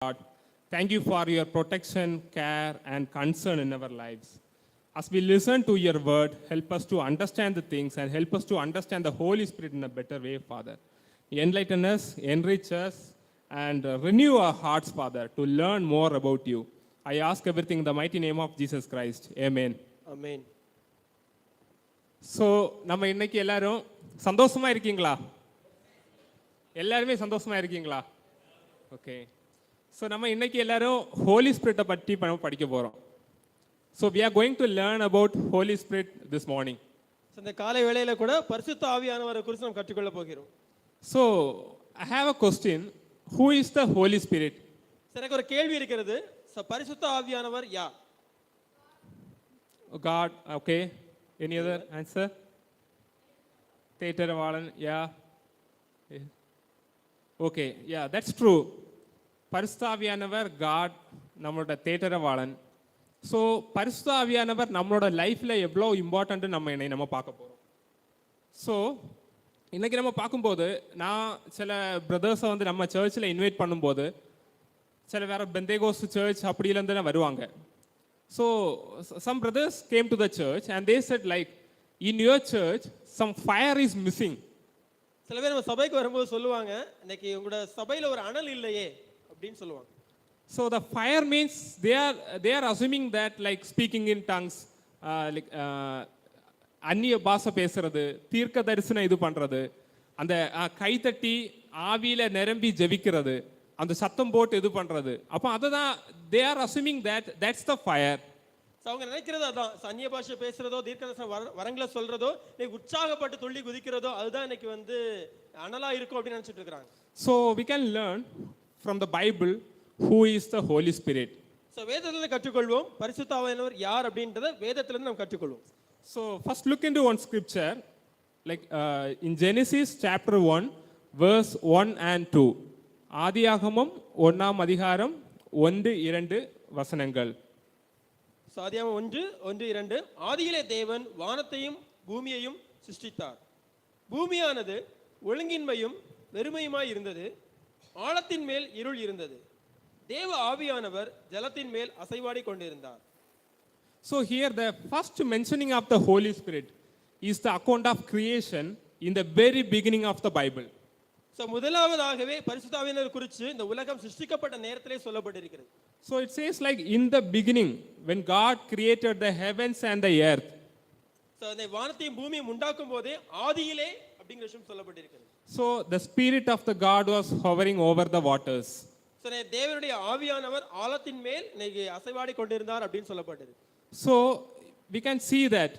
God. Thank you for your protection, care, and concern in our lives. As we listen to your word, help us to understand the things and help us to understand the Holy Spirit in a better way, Father. Enlighten us, enrich us, and renew our hearts, Father, to learn more about you. I ask everything in the mighty name of Jesus Christ. Amen. Amen. So நம்ம இன்னைக்கு எல்லாரும் சந்தோஷமா இருக்கீங்களா? எல்லாருமே சந்தோஷமா இருக்கீங்களா? Okay. So நம்ம இன்னைக்கு எல்லாரும் ஹோலி ஸ்பிரிட்டை பற்றி படிக்க போகிறோம். So we are going to learn about holy spirit this morning. இந்த காலை வேளையில கூட பரிசுத்த ஆவியானவரை குறித்து நாம் கற்றுக்கொள்ள போகிறோம். So I have a question. Who is the holy spirit? எனக்கு ஒரு கேள்வி இருக்கிறது. பரிசுத்த ஆவியானவர் யார்? God. Okay. Any other answer? தேட்டரவாளன். Yeah. Okay. Yeah, that's true. பரிசுத்த ஆவியானவர் காட், நம்மளோட தேட்டரவாளன். ஸோ பரிசுத்த ஆவியானவர் நம்மளோட லைஃப்பில் எவ்வளோ இம்பார்ட்டன்ட்டு நம்ம பார்க்க போகிறோம். ஸோ இன்றைக்கி நம்ம பார்க்கும்போது நான் சில பிரதர்ஸை வந்து நம்ம சர்ச்சில் இன்வைட் பண்ணும்போது சில வேறு பெந்தேகோஸ் சர்ச் அப்படியிலேருந்து தான் வருவாங்க. So some brothers came to the church and they said like, in your church some fire is missing. சில பேர் நம்ம சபைக்கு வரும்போது சொல்லுவாங்க, இன்னைக்கு உங்களோட சபையில ஒரு அனல் இல்லையே அப்படினு சொல்லுவாங்க. So the fire means they are assuming that like speaking in tongues, like அந்நிய பாஷை பேசுறது, தீர்க்க தரிசனம் இது பண்றது, அந்த கைத்தட்டி ஆவியில நிரம்பி ஜெபிக்கிறது, அந்த சத்தம் போட்டு இது பண்றது. அப்போ அதுதான் they are assuming that that's the fire. அவங்க நினைக்கிறது அதான், அந்நிய பாஷை பேசுறதோ தீர்க்கதரிசன வரங்களை சொல்றதோ உற்சாகப்பட்டு துள்ளி குதிக்கிறதோ அதுதான் இன்னைக்கு வந்து அனலா இருக்கும் அப்படி நினைச்சிட்டு இருக்காங்க. So we can learn from the Bible who is the Holy Spirit. So வேதத்திலிருந்து கற்றுக்கொள்வோம் பரிசுத்த ஆவியானவர் யார் அப்படின்றத வேதத்திலிருந்து நாம் கற்றுக்கொள்வோம். So first look into one scripture like in Genesis chapter 1 verse 1 and 2. ஆதியாகமம் 1ஆம் அதிகாரம் 1-2 வசனங்கள். ஆதியாகமம் 1:1-2. ஆதியிலே தேவன் வானத்தையும் பூமியையும் சிருஷ்டித்தார். பூமியானது ஒழுங்கின்மையும் வெறுமையுமாய் இருந்தது. ஆழத்தின் மேல் இருள் இருந்தது. தேவ ஆவியானவர் ஜலத்தின் மேல் அசைவாடி கொண்டிருந்தார். So here the first mentioning of the Holy Spirit is the account of creation in the very beginning of the Bible. So முதலாவதாகவே பரிசுத்த ஆவியானவர் குறித்து இந்த உலகம் சிருஷ்டிக்கப்பட்ட நேரத்திலே சொல்லப்பட்டிருக்கிறது. So it says like in the beginning when God created the heavens and the earth. So அந்த வானத்தையும் பூமியையும் உண்டாக்கும் போதே ஆதியிலே அப்படிங்கிற விஷயம் சொல்லப்பட்டிருக்கிறது. So the spirit of the God was hovering over the waters. So தேவனுடைய ஆவியானவர் ஆழத்தின் மேல் அசைவாடி கொண்டிருந்தார் அப்படினு சொல்லப்பட்டது. So we can see that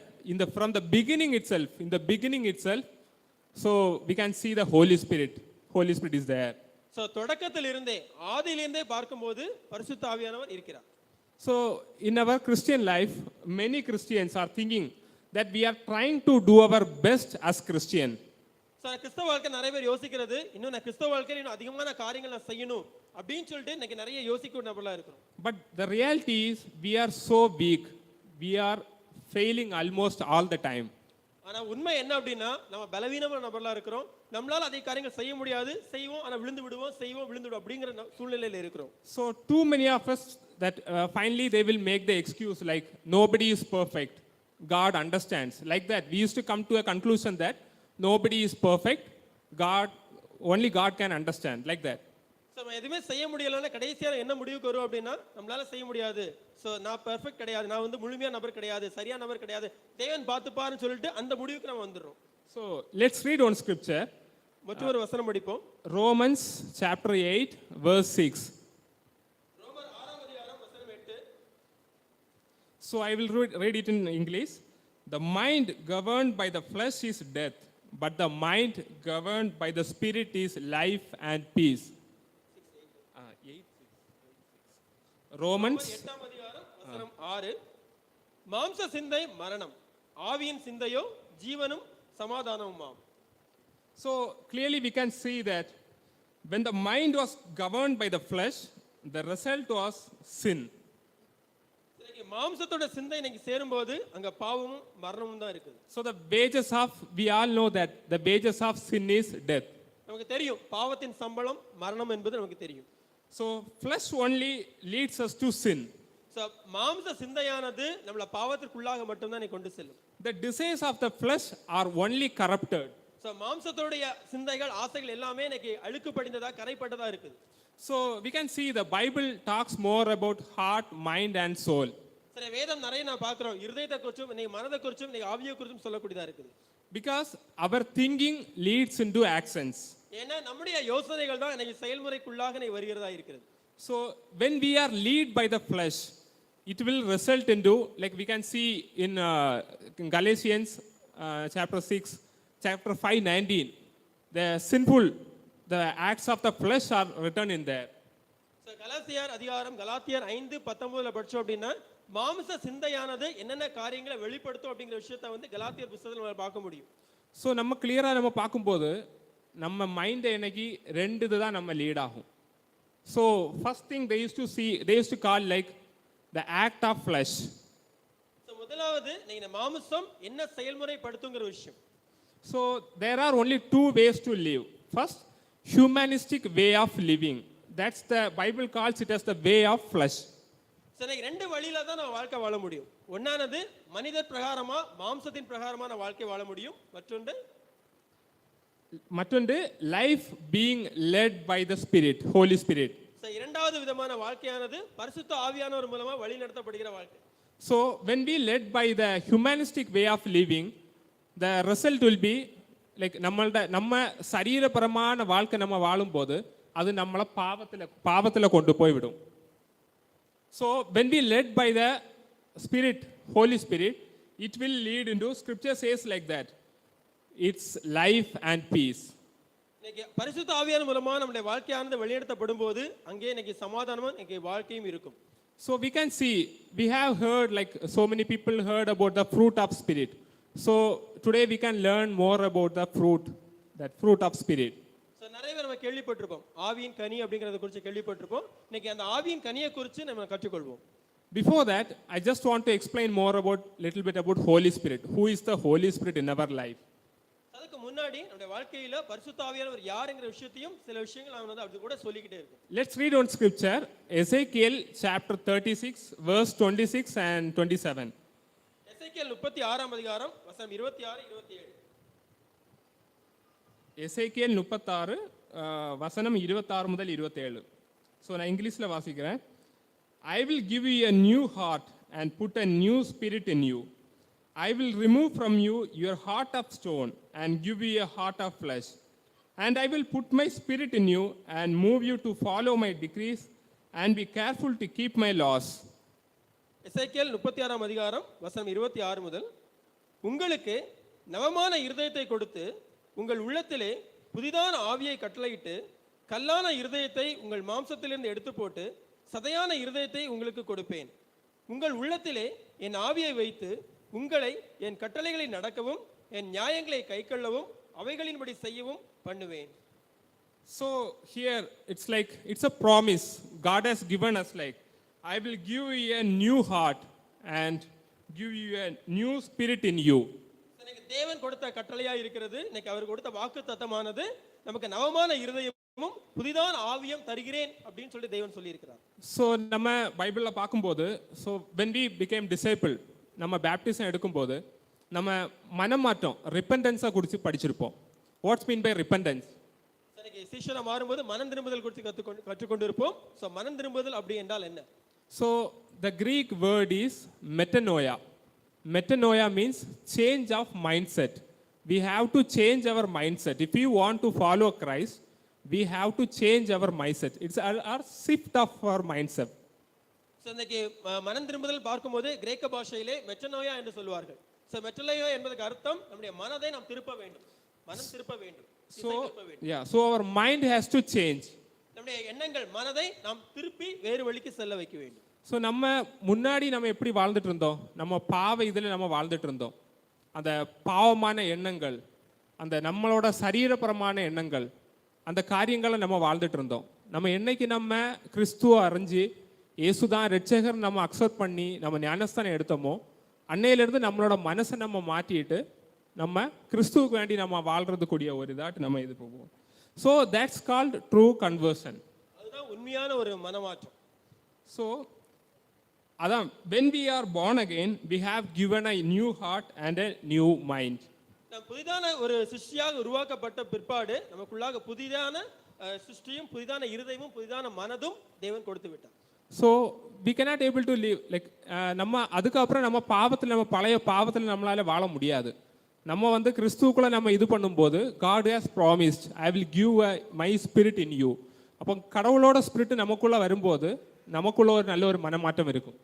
from the beginning itself, so we can see the Holy Spirit is there. So தொடக்கத்தில் இருந்தே ஆதியிலிருந்தே பார்க்கும்போது பரிசுத்த ஆவியானவர் இருக்கிறார். So in our Christian life many Christians are thinking that we are trying to do our best as Christian. So கிறிஸ்தவ வாழ்க்கை நிறைய பேர் யோசிக்கிறது, இன்னும் நான் கிறிஸ்தவ வாழ்க்கையில இன்னும் அதிகமான காரியங்கள் நான் செய்யணும் அப்படினு சொல்லிட்டு இன்னைக்கு நிறைய யோசிக்கிற நபர்களா இருக்கிறோம். But the reality is we are so weak. We are failing almost all the time. ஆனா உண்மை என்ன அப்படினா நம்ம பலவீனமான நபர்களா இருக்கிறோம். நம்மளால அதே காரியங்கள் செய்ய முடியாது, செய்வோம் ஆனா விழுந்து விடுவோம், செய்வோம் விழுந்து விடுவோம் அப்படிங்கிற சூழ்நிலையில இருக்கிறோம். So too many of us that finally they will make the excuse like nobody is perfect, God understands, like that we used to come to a conclusion that nobody is perfect, only God can understand, like that. So நம்ம எதுமே செய்ய முடியலன்னா கடைசியா என்ன முடிவுக்கு வரும் அப்படினா நம்மளால செய்ய முடியாது, சோ நான் பெர்ஃபெக்ட் கிடையாது, நான் வந்து முழுமையான நபர் கிடையாது, சரியான நபர் கிடையாது, தேவன் பார்த்துப்பாருன்னு சொல்லிட்டு அந்த முடிவுக்கு நம்ம வந்துறோம். So let's read one scripture. மற்றொரு வசனம் படிப்போம். Romans chapter 8 verse 6. ரோமர் 6ஆம் அதிகாரம் வசனம் 8. So I will read it in English. The mind governed by the flesh is death, but the mind governed by the spirit is life and peace. Romans 8ஆம் அதிகாரம் வசனம் 6. மாம்ச சிந்தை மரணம், ஆவியின் சிந்தையோ ஜீவனும் சமாதானமுமாம். So clearly we can see that when the mind was governed by the flesh, the result was sin. மாம்சத்தோட சிந்தை இன்னைக்கு சேரும்போது அங்க பாவமும் மரணமும் தான் இருக்குது. So the wages of, we all know that the wages of sin is death. நமக்கு தெரியும் பாவத்தின் சம்பளம் மரணம் என்பது நமக்கு தெரியும். So flesh only leads us to sin. So மாம்ச சிந்தையானது நம்மளை பாவத்திற்குள்ளாக மட்டும்தான் நீ கொண்டு செல்லும். The desires of the flesh are only corrupted. So மாம்சத்தோடைய சிந்தைகள் ஆசைகள் எல்லாமே இன்னைக்கு அழுக்கு படிந்ததா கரைப்பட்டதா இருக்குது. So we can see the Bible talks more about heart, mind and soul. சரி, வேதம் நிறைய நான் பார்க்கிறோம் இருதயத்தை குறிச்சும் இன்னைக்கு மனதை குறிச்சும் இன்னைக்கு ஆவியை குறிச்சும் சொல்லக்கூடியதா இருக்குது. Because our thinking leads into actions. ஏன்னா நம்முடைய யோசனைகள் தான் இன்னைக்கு செயல்முறைக்குள்ளாக இன்னைக்கு வருகிறதா இருக்கிறது. So when we are led by the flesh, it will result into, like we can see in Galatians chapter 6, chapter 5:19, the sinful, the acts of the flesh are written in there. So கலாத்தியர் அதிகாரம் கலாத்தியர் 5:19 படிச்சோம் அப்படின்னா மாம்ச சிந்தையானது என்னென்ன காரியங்களை வெளிப்படுத்தும் அப்படிங்கிற விஷயத்தை வந்து கலாத்தியர் புத்தகத்தில் நம்ம பார்க்க முடியும். ஸோ நம்ம கிளியராக நம்ம பார்க்கும்போது நம்ம மைண்டை இன்னைக்கு ரெண்டு இதுதான் நம்ம லீட் ஆகும். So first thing they used to call like the act of flesh. So முதலாவது நீங்க இந்த மாம்சம் என்ன செயல்முறைப்படுத்துங்கிற விஷயம். So there are only two ways to live. First, humanistic way of living. That's the Bible calls it as the way of flesh. So இன்னைக்கு ரெண்டு வழியில தான் நான் வாழ்க்கை வாழ முடியும். ஒன்னானது மனிதர் பிரகாரமா மாம்சத்தின் பிரகாரமா நான் வாழ்க்கை வாழ முடியும். மற்றொன்று life being led by the Spirit, Holy Spirit. So இரண்டாவது விதமான வாழ்க்கையானது பரிசுத்த ஆவியானவர் மூலமா வழி நடத்தப்படுகிற வாழ்க்கை. So when we led by the humanistic way of living, the result will be like நம்ம சரீரபரமான வாழ்க்கை நம்ம வாழும்போது அது நம்மளை பாவத்துல கொண்டு போய் விடும். So when we led by the Spirit, Holy Spirit, it will lead into, Scripture says like that, it's life and peace. இன்னைக்கு பரிசுத்த ஆவியானவர் மூலமா நம்முடைய வாழ்க்கையானது வழிநடத்தப்படும் போது அங்கே இன்னைக்கு சமாதானமும் இன்னைக்கு வாழ்க்கையும் இருக்கும். So we can see, we have heard, like so many people heard about the fruit of Spirit. So today we can learn more about the fruit, that fruit of Spirit. So நிறைய பேர் நம்ம கேள்விப்பட்டிருப்போம் ஆவியின் கனி அப்படிங்கறத குறித்து கேள்விப்பட்டிருப்போம். இன்னைக்கு அந்த ஆவியின் கனியை குறித்து நம்ம கற்றுக்கொள்வோம். Before that, I just want to explain more about, little bit about Holy Spirit. Who is the Holy Spirit in our life? அதுக்கு முன்னாடி நம்முடைய வாழ்க்கையில பரிசுத்த ஆவியானவர் யாருங்கிற விஷயத்தையும் சில விஷயங்கள் நான் வந்து அது கூட சொல்லிக்கிட்டே இருக்கேன். Let's read on scripture, Ezekiel chapter 36, verse 26 and 27. எசேக்கியேல் 36 அதிகாரம் வசனம் 26 27. எசேக்கியேல் 36 வசனம் 26 முதல் 27. ஸோ நான் இங்கிலீஷில் வாசிக்கிறேன். I will give you a new heart and put a new spirit in you. I will remove from you your heart of stone and give you a heart of flesh. And I will put my spirit in you and move you to follow my decrees and be careful to keep my laws. எசேக்கியேல் 36 அதிகாரம் வசனம் 26 முதல், உங்களுக்கு நவமான இருதயத்தை கொடுத்து உங்கள் உள்ளத்திலே புதிதான ஆவியை கட்டளையிட்டு கல்லான இருதயத்தை உங்கள் மாம்சத்திலிருந்து எடுத்து போட்டு சதையான இருதயத்தை உங்களுக்கு கொடுப்பேன். உங்கள் உள்ளத்திலே என் ஆவியை வைத்து உங்களை என் கட்டளைகளை நடக்கவும் என் நியாயங்களை கைக்கொள்ளவும் அவைகளின்படி செய்யவும் பண்ணுவேன். So here it's like, it's a promise God has given us, like I will give you a new heart and give you a new spirit in you. எனக்கு தேவன் கொடுத்த கட்டளையா இருக்கிறது. இன்னைக்கு அவர் கொடுத்த வாக்கு தத்தமானது நமக்கு நவமான இருதயமும் புதிதான ஆவியும் தருகிறேன் அப்படின்னு சொல்லி தேவன் சொல்லி இருக்கிறார். ஸோ நம்ம பைபிளில் பார்க்கும்போது, so when we became disciple, நம்ம பேப்டிசம் எடுக்கும்போது நம்ம மனமாற்றம், ரிப்பெண்டன்ஸை குறித்து படிச்சிருப்போம். What's mean by repentance? இன்னைக்கு சீஷனா மாறும்போது மனம் திரும்புதல் குறித்து கற்றுக்கொண்டு இருப்போம். ஸோ மனம் திரும்புதல் அப்படி என்றால் என்ன? So the Greek word is metanoia. Metanoia means change of mindset. We have to change our mindset. If you want to follow Christ, we have to change our mindset. It's our shift of our mindset. So இன்னைக்கு மனம் திரும்புதல் பார்க்கும்போது கிரேக்க பாஷையிலே மெட்டனோயா என்று சொல்வார்கள். So மெட்டனோயா என்பதற்கு அர்த்தம் நம்முடைய மனதை நாம் திருப்ப வேண்டும், மனம் திருப்ப வேண்டும். So our mind has to change. நம்முடைய எண்ணங்கள், மனதை நாம் திருப்பி வேறு வழிக்கு செல்ல வைக்க வேண்டும். ஸோ நம்ம முன்னாடி நம்ம எப்படி வாழ்ந்துட்டு இருந்தோம்? நம்ம பாவ இதில் நம்ம வாழ்ந்துட்டு இருந்தோம். அந்த பாவமான எண்ணங்கள், அந்த நம்மளோட சரீரபரமான எண்ணங்கள், அந்த காரியங்களை நம்ம வாழ்ந்துட்டு இருந்தோம். நம்ம என்னைக்கு நம்ம கிறிஸ்துவ அறிஞ்சு இயேசுதான் ரட்சகர் நம்ம அக்செப்ட் பண்ணி நம்ம ஞானஸ்தானம் எடுத்தோமோ அன்னையிலேருந்து நம்மளோட மனசை நம்ம மாற்றிட்டு நம்ம கிறிஸ்துவுக்கு வேண்டி நம்ம வாழ்றது கூடிய ஒரு இதாட்டு நம்ம இது போவோம். So that's called true conversion. அதுதான் உண்மையான ஒரு மனமாற்றம். ஸோ அதான் when we are born again we have given a new heart and a new mind. நாம் புதிதான ஒரு சிருஷ்டியாக உருவாக்கப்பட்ட பிற்பாடு நமக்குள்ளாக புதிதான சிருஷ்டியும் புதிதான இருதயமும் புதிதான மனதும் தேவன் கொடுத்து விட்டார். So we cannot able to live like நம்ம அதுக்கப்புறம் நம்ம பாவத்தில் நம்ம பழைய பாவத்தில் நம்மளால வாழ முடியாது. நம்ம வந்து கிறிஸ்துவுக்குள்ள நம்ம இது பண்ணும்போது God has promised I will give my spirit in you. அப்போ கடவுளோட ஸ்பிரிட் நமக்குள்ள வரும்போது நமக்குள்ள ஒரு நல்ல ஒரு மனமாற்றம் இருக்கும்.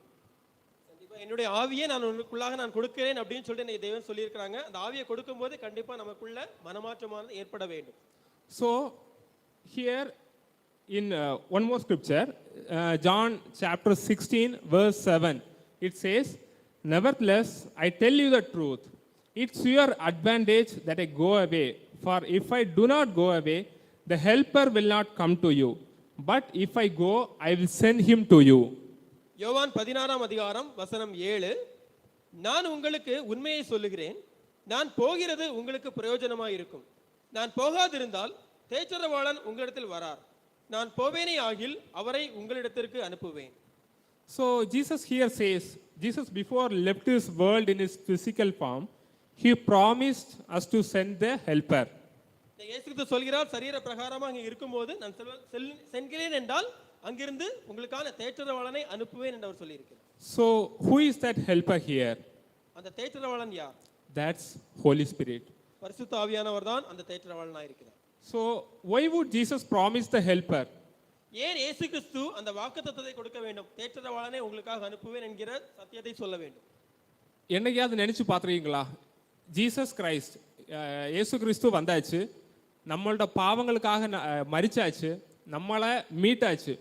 கண்டிப்பா என்னுடைய ஆவியை நான் உனக்குள்ளாக நான் கொடுக்கிறேன் அப்படின்னு சொல்லிட்டு எனக்கு தேவன் சொல்லியிருக்கிறாங்க. அந்த ஆவியை கொடுக்கும்போது கண்டிப்பா நமக்குள்ள மனமாற்றமானது ஏற்பட வேண்டும். So here in one more scripture, John chapter 16 verse 7, it says, nevertheless I tell you the truth, it's your advantage that I go away, for if I do not go away the helper will not come to you, but if I go I will send him to you. யோவான் 16ஆம் அதிகாரம் வசனம் 7, நான் உங்களுக்கு உண்மையை சொல்லுகிறேன், நான் போகிறது உங்களுக்கு பிரயோஜனமாய் இருக்கும். நான் போகாதிருந்தால் தேற்றரவாளன் உங்களிடத்தில் வரார், நான் போவேனே ஆகில் அவரை உங்களிடத்திற்கு அனுப்புவேன். So Jesus here says, Jesus before left his world in his physical form, he promised us to send the helper. இயேசு கிறிஸ்து சொல்கிறார், சரீர பிரகாரமாக அங்கே இருக்கும்போது நான் செல்கிறேன் என்றால் அங்கிருந்து உங்களுக்கான தேற்றரவாளனை அனுப்புவேன் என்று அவர் சொல்லியிருக்கிறார். So who is that helper here? அந்த தேற்றரவாளன் யார்? That's Holy Spirit. பரிசுத்த ஆவியானவர் தான் அந்த தேற்றரவாளனாக இருக்கிறார். So why would Jesus promise the helper? ஏன் இயேசு கிறிஸ்து அந்த வாக்குத்தத்தத்தை கொடுக்க வேண்டும்? தேற்றரவாளனை உங்களுக்காக அனுப்புவேன் என்கிற சத்தியத்தை சொல்ல வேண்டும். என்னையாவது நினைச்சு பார்த்துருக்கீங்களா? ஜீசஸ் கிரைஸ்ட் இயேசு கிறிஸ்து வந்தாச்சு, நம்மளோட பாவங்களுக்காக மரிச்சாச்சு, நம்மளை மீட்டாச்சு,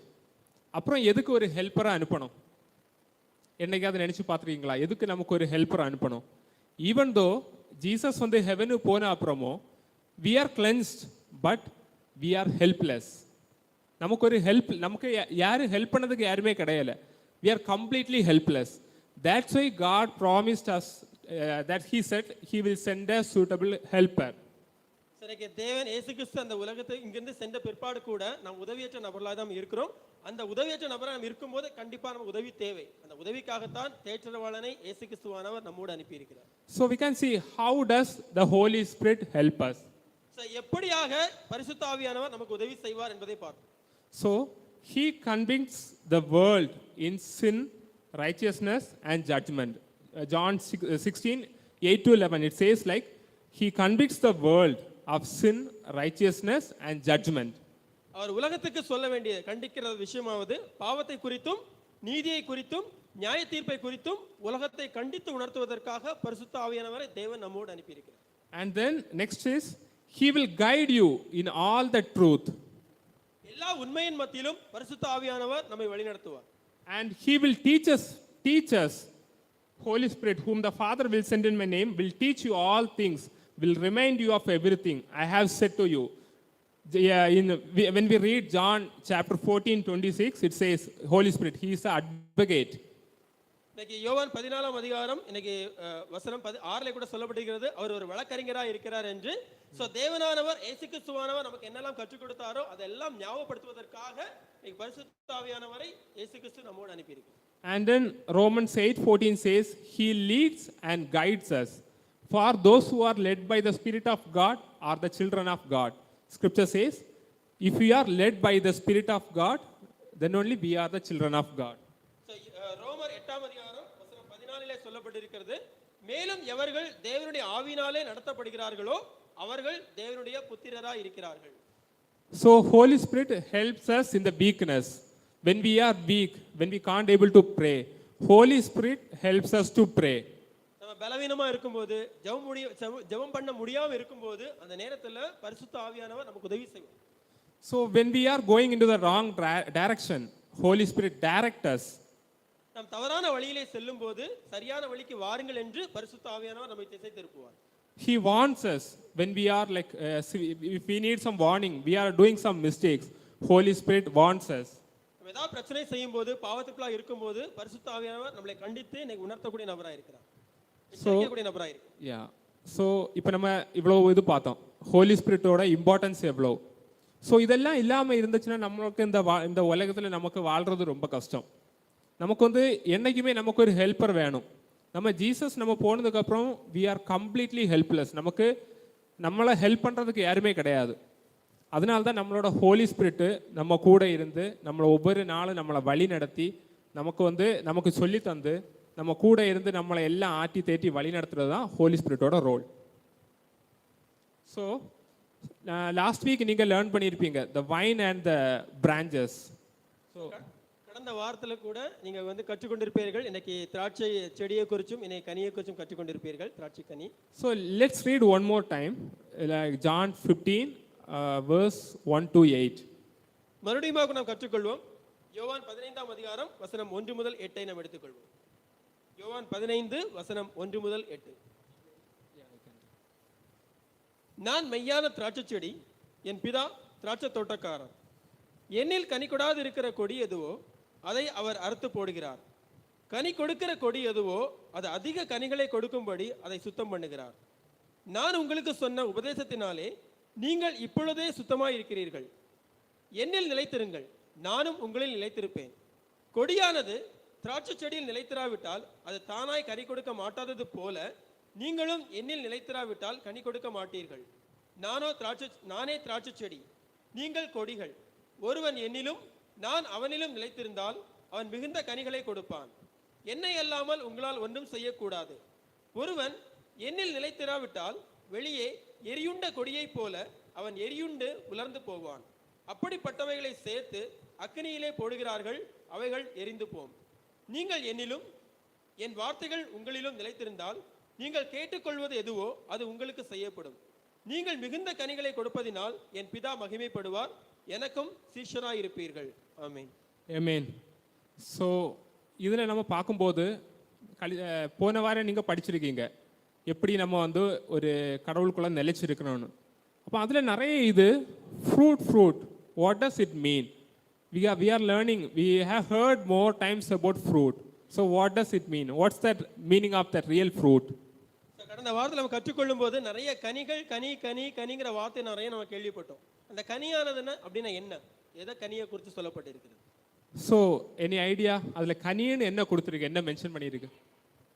அப்புறம் எதுக்கு ஒரு ஹெல்ப்பரை அனுப்பணும்? என்னைக்காவது நினைச்சு பார்த்துருக்கீங்களா? எதுக்கு நமக்கு ஒரு ஹெல்ப்பரை அனுப்பணும்? ஈவன் தோ ஜீசஸ் வந்து ஹெவனுக்கு போன அப்புறமும் we are cleansed but we are helpless. நமக்கு ஒரு ஹெல்ப், நமக்கு யாரும் ஹெல்ப் பண்ணதுக்கு யாருமே கிடையாது. we are completely helpless. That's why God promised us that he said he will send a suitable helper. சரிங்க, தேவன் இயேசு கிறிஸ்து அந்த உலகத்தை இங்கிருந்து சென்ற பிற்பாடு கூட நாம் உதவியற்ற நபர்களாக தான் இருக்கிறோம். அந்த உதவியற்ற நபராக நாம் இருக்கும்போது கண்டிப்பா நமக்கு உதவி தேவை. அந்த உதவிக்காகத்தான் தேற்றரவாளனை இயேசு கிறிஸ்துவானவர் நம்மோடு அனுப்பி இருக்கிறார். So we can see how does the Holy Spirit help us. எப்படியாக பரிசுத்த ஆவியானவர் நமக்கு உதவி செய்வார் என்பதை பார்ப்போம். So he convicts the world in sin, righteousness and judgment. John 16:8-11 it says like he convicts the world of sin, righteousness and judgment. அவர் உலகத்துக்கு சொல்ல வேண்டிய கண்டிக்கிற விஷயமாவது பாவத்தை குறித்தும் நீதியை குறித்தும் நியாய தீர்ப்பை குறித்தும் உலகத்தை கண்டித்து உணர்த்துவதற்காக பரிசுத்த ஆவியானவரை தேவன் நம்மோடு அனுப்பி இருக்கிறார். And then next is he will guide you in all the truth. எல்லா உண்மையின் மத்தியிலும் பரிசுத்த ஆவியானவர் நம்மை வழிநடத்துவார். And he will teach us. Holy Spirit whom the Father will send in my name will teach you all things, will remind you of everything I have said to you. When we read John chapter 14:26 it says Holy Spirit he is the advocate. இன்னைக்கு யோவான் 14ஆம் அதிகாரம் இன்னைக்கு வசனம் 6ல கூட சொல்லப்பட்டிருக்கிறது, அவர் ஒரு வழக்கறிஞராக இருக்கிறார் என்று. சோ தேவனானவர் இயேசு கிறிஸ்துவானவர் நமக்கு என்னெல்லாம் கற்றுக் கொடுத்தாரோ அதெல்லாம் ஞாபகப்படுத்துவதற்காக இன்னைக்கு பரிசுத்த ஆவியானவரை இயேசு கிறிஸ்து நம்மோடு அனுப்பி இருக்கிறார். And then Romans 8:14 says he leads and guides us, for those who are led by the Spirit of God are the children of God. Scripture says if we are led by the Spirit of God then only we are the children of God. ரோமர் 8ஆம் அதிகாரம் வசனம் 14லே சொல்லப்பட்டிருக்கிறது, மேலும் எவர்கள் தேவனுடைய ஆவியினாலே நடத்தப்படுகிறார்களோ அவர்கள் தேவனுடைய புத்திரராய் இருக்கிறார்கள். So Holy Spirit helps us in the weakness. When we are weak, when we can't able to pray, Holy Spirit helps us to pray. நம்ம பலவீனமா இருக்கும்போது ஜெபம் பண்ண முடியாம இருக்கும்போது அந்த நேரத்துல பரிசுத்த ஆவியானவர் நமக்கு உதவி செய்வார். So when we are going into the wrong direction, Holy Spirit direct us. நாம் தவறான வழியிலே செல்லும்போது சரியான வழிக்கு வாருங்கள் என்று பரிசுத்த ஆவியானவர் நம்மை திசை திருப்புவார். He warns us when we are like if we need some warning, we are doing some mistakes, Holy Spirit warns us. நம்ம ஏதாவது பிரச்சனை செய்யும்போது பாவத்துக்குள்ள இருக்கும்போது பரிசுத்த ஆவியானவர் நம்மளை கண்டித்து இன்னைக்கு உணர்த்தக்கூடிய நபராக இருக்கிறார், எச்சரிக்கக்கூடிய நபராக இருக்கிறார். Yeah. So இப்போ நம்ம இவ்வளவு இது பார்த்தோம், ஹோலி ஸ்பிரிட்டோட இம்பார்ட்டன்ஸ் எவ்வளோ. ஸோ இதெல்லாம் இல்லாமல் இருந்துச்சுன்னா நம்மளுக்கு இந்த உலகத்தில் நமக்கு வாழ்கிறது ரொம்ப கஷ்டம். நமக்கு வந்து என்றைக்குமே நமக்கு ஒரு ஹெல்ப்பர் வேணும். நம்ம ஜீசஸ் நம்ம போனதுக்கப்புறம் வி ஆர் கம்ப்ளீட்லி ஹெல்ப்லெஸ். நமக்கு நம்மளை ஹெல்ப் பண்ணுறதுக்கு யாருமே கிடையாது. அதனால தான் நம்மளோட ஹோலி ஸ்பிரிட்டு நம்ம கூட இருந்து நம்மளை ஒவ்வொரு நாளும் நம்மளை வழி நடத்தி நமக்கு சொல்லி தந்து நம்ம கூட இருந்து நம்மளை எல்லாம் ஆட்டி தேட்டி வழி நடத்துறது தான் ஹோலி ஸ்பிரிட்டோட ரோல். ஸோ லாஸ்ட் வீக் நீங்கள் லேர்ன் பண்ணியிருப்பீங்க the vine and the branches. So கடந்த வாரத்தில் கூட நீங்கள் வந்து கற்றுக்கொண்டிருப்பீர்கள். இன்னைக்கு திராட்சை செடியை குறிச்சும் இன்னைக்கு கனியை குறிச்சும் கற்றுக்கொண்டிருப்பீர்கள், திராட்சை கனி. So let's read one more time John 15 verse 1 to 8. மறுபடியும் நாம் கற்றுக்கொள்வோம். யோவான் 15ஆம் அதிகாரம் வசனம் 1 முதல் 8 நாம் எடுத்துக்கொள்வோம். யோவான் 15 வசனம் 1 முதல் 8. நான் மெய்யான திராட்சை செடி, என் பிதா திராட்சை தோட்டக்காரர். என்னில் கனி கொடாது இருக்கிற கொடி எதுவோ அதை அவர் அறுத்து போடுகிறார். கனி கொடுக்கிற கொடி எதுவோ அது அதிக கனிகளை கொடுக்கும்படி அதை சுத்தம் பண்ணுகிறார். நான் உங்களுக்கு சொன்ன உபதேசத்தினாலே நீங்கள் இப்பொழுதே சுத்தமாய் இருக்கிறீர்கள். என்னில் நிலைத்திருங்கள், நானும் உங்களில் நிலைத்திருப்பேன். கொடியானது திராட்சை செடியில் நிலைத்திராவிட்டால் அது தானாய் கனி கொடுக்க மாட்டாதது போல நீங்களும் என்னில் நிலைத்திராவிட்டால் கனி கொடுக்க மாட்டீர்கள். நானே திராட்சை செடி, நீங்கள் கொடிகள். ஒருவன் என்னிலும் நான் அவனிலும் நிலைத்திருந்தால் அவன் மிகுந்த கனிகளை கொடுப்பான். என்னை அல்லாமல் உங்களால் ஒன்றும் செய்யக்கூடாது. ஒருவன் என்னில் நிலைத்திராவிட்டால் வெளியே எரியுண்ட கொடியைப் போல அவன் எரியுண்டு உலர்ந்து போவான். அப்படிப்பட்டவைகளை சேர்த்து அக்கினியிலே போடுகிறார்கள், அவைகள் எரிந்து போம். நீங்கள் என்னிலும் என் வார்த்தைகள் உங்களிலும் நிலைத்திருந்தால் நீங்கள் கேட்டுக்கொள்வது எதுவோ அது உங்களுக்கு செய்யப்படும். நீங்கள் மிகுந்த கனிகளை கொடுப்பதினால் என் பிதா மகிமைப்படுவார், எனக்கும் சீஷராய் இருப்பீர்கள். ஆமென். ஆமென். ஸோ இதில் நம்ம பார்க்கும்போது போன வாரம் நீங்கள் படிச்சிருக்கீங்க எப்படி நம்ம வந்து ஒரு கடவுளுக்குள்ளே நிலைச்சிருக்கணும்னு. அப்போ அதில் நிறைய இது fruit what does it mean? we are learning, we have heard more times about fruit. So what does it mean? What's that meaning of that real fruit? கடந்த வாரத்தில் நம்ம கற்றுக்கொள்ளும் போது நிறைய கனிகள் கனிங்கிற வார்த்தை நிறைய நம்ம கேள்விப்பட்டோம். அந்த கனியானதுன்னா அப்படின்னா என்ன, எதை கனியை குறித்து சொல்லப்பட்டிருக்கிறது? ஸோ எனி ஐடியா அதில் கனின்னு என்ன கொடுத்துருக்கு, என்ன மென்ஷன் பண்ணியிருக்கு?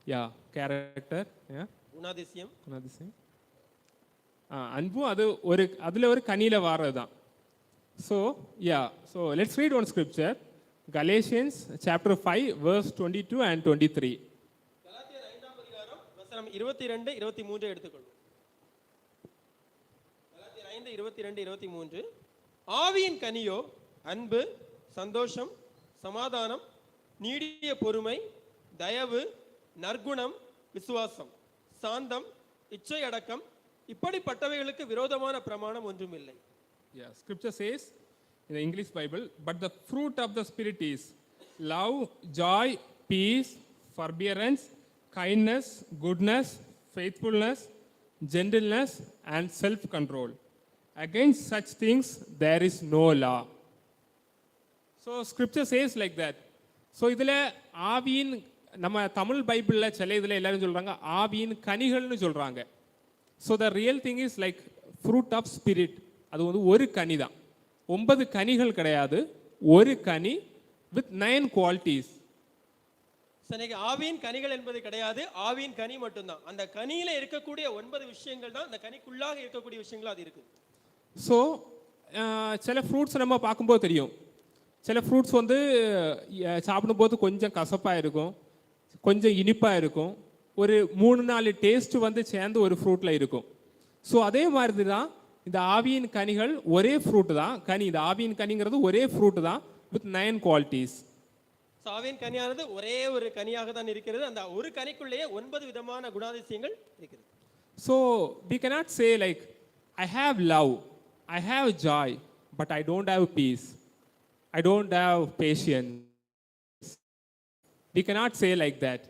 யா கேரக்டர், குணாதிசயம். அன்பும் அது ஒரு அதில் ஒரு கனியில் வாரது தான். So let's read one scripture, Galatians chapter 5 verse 22 and 23. கலாத்தியர் 5ஆம் அதிகாரம் வசனம் 22 23 எடுத்துக்கொள்வோம். கலாத்தியர் 5 22 23. ஆவியின் கனியோ அன்பு, சந்தோஷம், சமாதானம், நீடிய பொறுமை, தயவு, நற்குணம், விசுவாசம், சாந்தம், இச்சை அடக்கம். இப்படிப்பட்டவைகளுக்கு விரோதமான பிரமாணம் ஒன்றுமில்லை. Yeah, scripture says in the English Bible, but the fruit of the Spirit is love, joy, peace, forbearance, kindness, goodness, faithfulness, gentleness, and self-control. Against such things there is no law. So scripture says like that. So இதில் ஆவியின், நம்ம தமிழ் பைபிளில் சில இதில் எல்லாரும் சொல்கிறாங்க ஆவியின் கனிகள்னு சொல்கிறாங்க. So the real thing is like fruit of spirit. அது வந்து ஒரு கனி தான், 9 கனிகள் கிடையாது, ஒரு கனி வித் 9 குவாலிட்டிஸ். ஆவியின் கனிகள் என்பது கிடையாது, ஆவியின் கனி மட்டும்தான். அந்த கனியில இருக்கக்கூடிய 9 விஷயங்கள் தான் அந்த கனிக்குள்ளாக இருக்கக்கூடிய விஷயங்கள் அது இருக்கு. ஸோ சில ஃப்ரூட்ஸ் நம்ம பார்க்கும்போது தெரியும், சில ஃப்ரூட்ஸ் வந்து சாப்பிடும்போது கொஞ்சம் கசப்பாக இருக்கும், கொஞ்சம் இனிப்பாக இருக்கும், ஒரு 3-4 டேஸ்ட் வந்து சேர்ந்து ஒரு ஃப்ரூட்டில் இருக்கும். ஸோ அதே மாதிரி தான் இந்த ஆவியின் கனிகள், ஒரே ஃப்ரூட் தான் கனி. இந்த ஆவியின் கனிங்கிறது ஒரே ஃப்ரூட் தான் வித் 9 குவாலிட்டிஸ். ஆவியின் கனியானது ஒரே ஒரு கனியாக தான் இருக்கிறது. அந்த ஒரு கனிக்குள்ளேயே 9 விதமான குணாதிசயங்கள் இருக்கிறது. So we cannot say like I have love, I have joy, but I don't have peace, I don't have patience. We cannot say like that.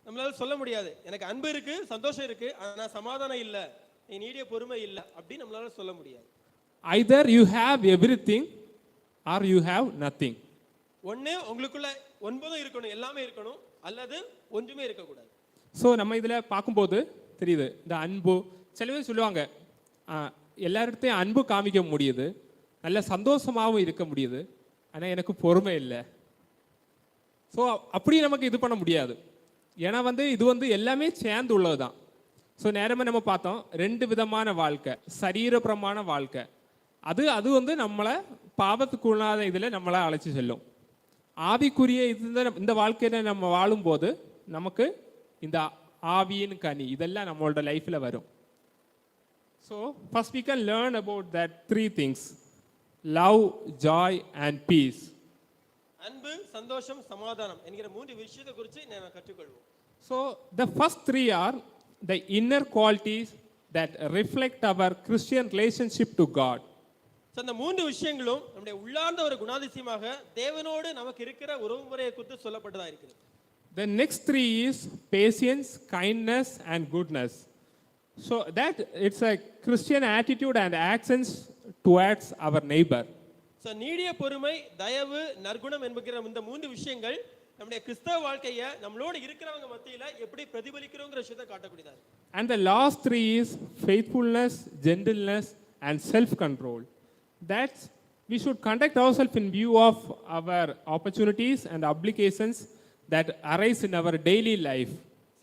நம்மளால சொல்ல முடியாது எனக்கு அன்பு இருக்கு, சந்தோஷம் இருக்கு, ஆனா சமாதானம் இல்ல, நீடிய பொறுமை இல்ல அப்படி நம்மளால சொல்ல முடியாது. Either you have everything or you have nothing. ஒண்ணு உங்களுக்குள்ள 9 இருக்கணும், எல்லாமே இருக்கணும், அல்லது ஒன்றுமே இருக்க கூடாது. ஸோ நம்ம இதில் பார்க்கும்போது தெரியுது இந்த அன்பு. சில பேர் சொல்லுவாங்க எல்லார்கிட்டையும் அன்பு காமிக்க முடியுது, நல்ல சந்தோஷமாகவும் இருக்க முடியுது. ஆனால் எனக்கு பொறுமை இல்லை. ஸோ அப்படி நமக்கு இது பண்ண முடியாது. ஏன்னா இது எல்லாமே சேர்ந்து உள்ளது தான். ஸோ நேரமே நம்ம பார்த்தோம், 2 விதமான வாழ்க்கை. சரீரபரமான வாழ்க்கை, அது நம்மளை பாவத்துக்குள்ளாத இதில் நம்மளை அழைச்சி செல்லும். ஆவிக்குரிய இந்த வாழ்க்கையில நம்ம வாழும்போது நமக்கு இந்த ஆவியின் கனி இதெல்லாம் நம்மளோட லைஃப்பில் வரும். So first we can learn about that 3 things: love, joy and peace. அன்பு, சந்தோஷம், சமாதானம் என்கிற 3 விஷயத்தை குறித்து நாம் கற்றுக்கொள்வோம். So the first 3 are the inner qualities that reflect our Christian relationship to God. So அந்த 3 விஷயங்களும் நம்முடைய உள்ளார்ந்த ஒரு குணாதிசயமாக தேவனோடு நமக்கு இருக்கிற உறவுமுறையை குறித்து சொல்லப்பட்டதா இருக்கிறது. The next 3 is patience, kindness and goodness. So that it's a Christian attitude and actions towards our neighbor. So நீடிய பொறுமை, தயவு, நற்குணம் என்கிற இந்த 3 விஷயங்கள் நம்முடைய கிறிஸ்தவ வாழ்க்கையை நம்மளோட இருக்கிறவங்க மத்தியில எப்படி பிரதிபலிக்கிறோங்கிற விஷயத்தை காட்டக்கூடியதா இருக்கு. And the last 3 is faithfulness, gentleness and self control. That we should conduct ourselves in view of our opportunities and obligations that arise in our daily life.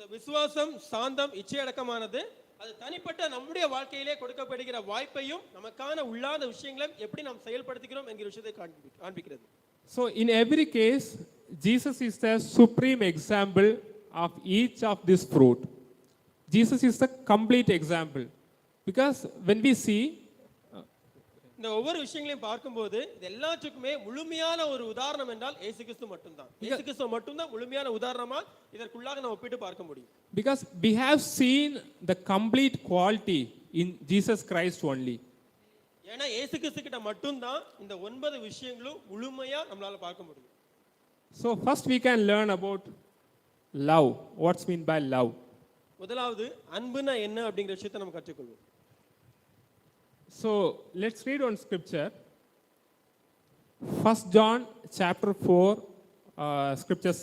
So விசுவாசம், சாந்தம், இச்சையடக்கமானது அது தனிப்பட்ட நம்முடைய வாழ்க்கையிலே கொடுக்கப்படுகிற வாய்ப்பையும் நமக்கான உள்ளாத விஷயங்களை எப்படி நாம் செயல்படுத்துகிறோம் என்கிற விஷயத்தை காண்பிக்கிறது. So in every case, Jesus is the supreme example of each of this fruit. Jesus is the complete example. Because when we see இந்த ஒவ்வொரு விஷயங்களையும் பார்க்கும்போது இது எல்லாத்துக்குமே முழுமையான ஒரு உதாரணம் என்றால் இயேசு கிறிஸ்து மட்டும்தான். இயேசு கிறிஸ்து மட்டும்தான் முழுமையான உதாரணமா இதற்குள்ளாக நம்ம ஒப்பிட்டு பார்க்க முடியும். Because we have seen the complete quality in Jesus Christ only. ஏன்னா இயேசு கிறிஸ்து கிட்ட மட்டும்தான் இந்த 9 விஷயங்களும் முழுமையா நம்மளால பார்க்க முடியும். So first we can learn about love. What's mean by love? முதலாவது அன்புனா என்ன அப்படிங்கிற விஷயத்தை நம்ம கற்றுக்கொள்வோம். So let's read on scripture. 1 John chapter 4 scripture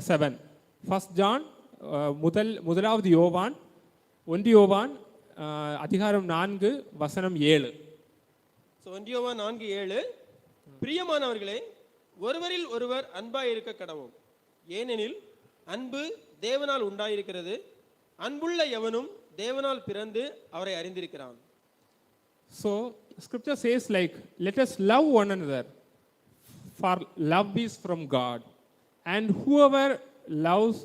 7. 1 John முதலாவது யோவான் 1 யோவான் அதிகாரம் 4 வசனம் 7. So 1 யோவான் 4:7, பிரியமானவர்களே, ஒருவரில் ஒருவர் அன்பாய் இருக்க கடவோம். ஏனெனில் அன்பு தேவனால் உண்டாயிருக்கிறது. அன்புள்ள எவனும் தேவனால் பிறந்து அவரை அறிந்திருக்கிறான். So scripture says like, let us love one another, for love is from God, and whoever loves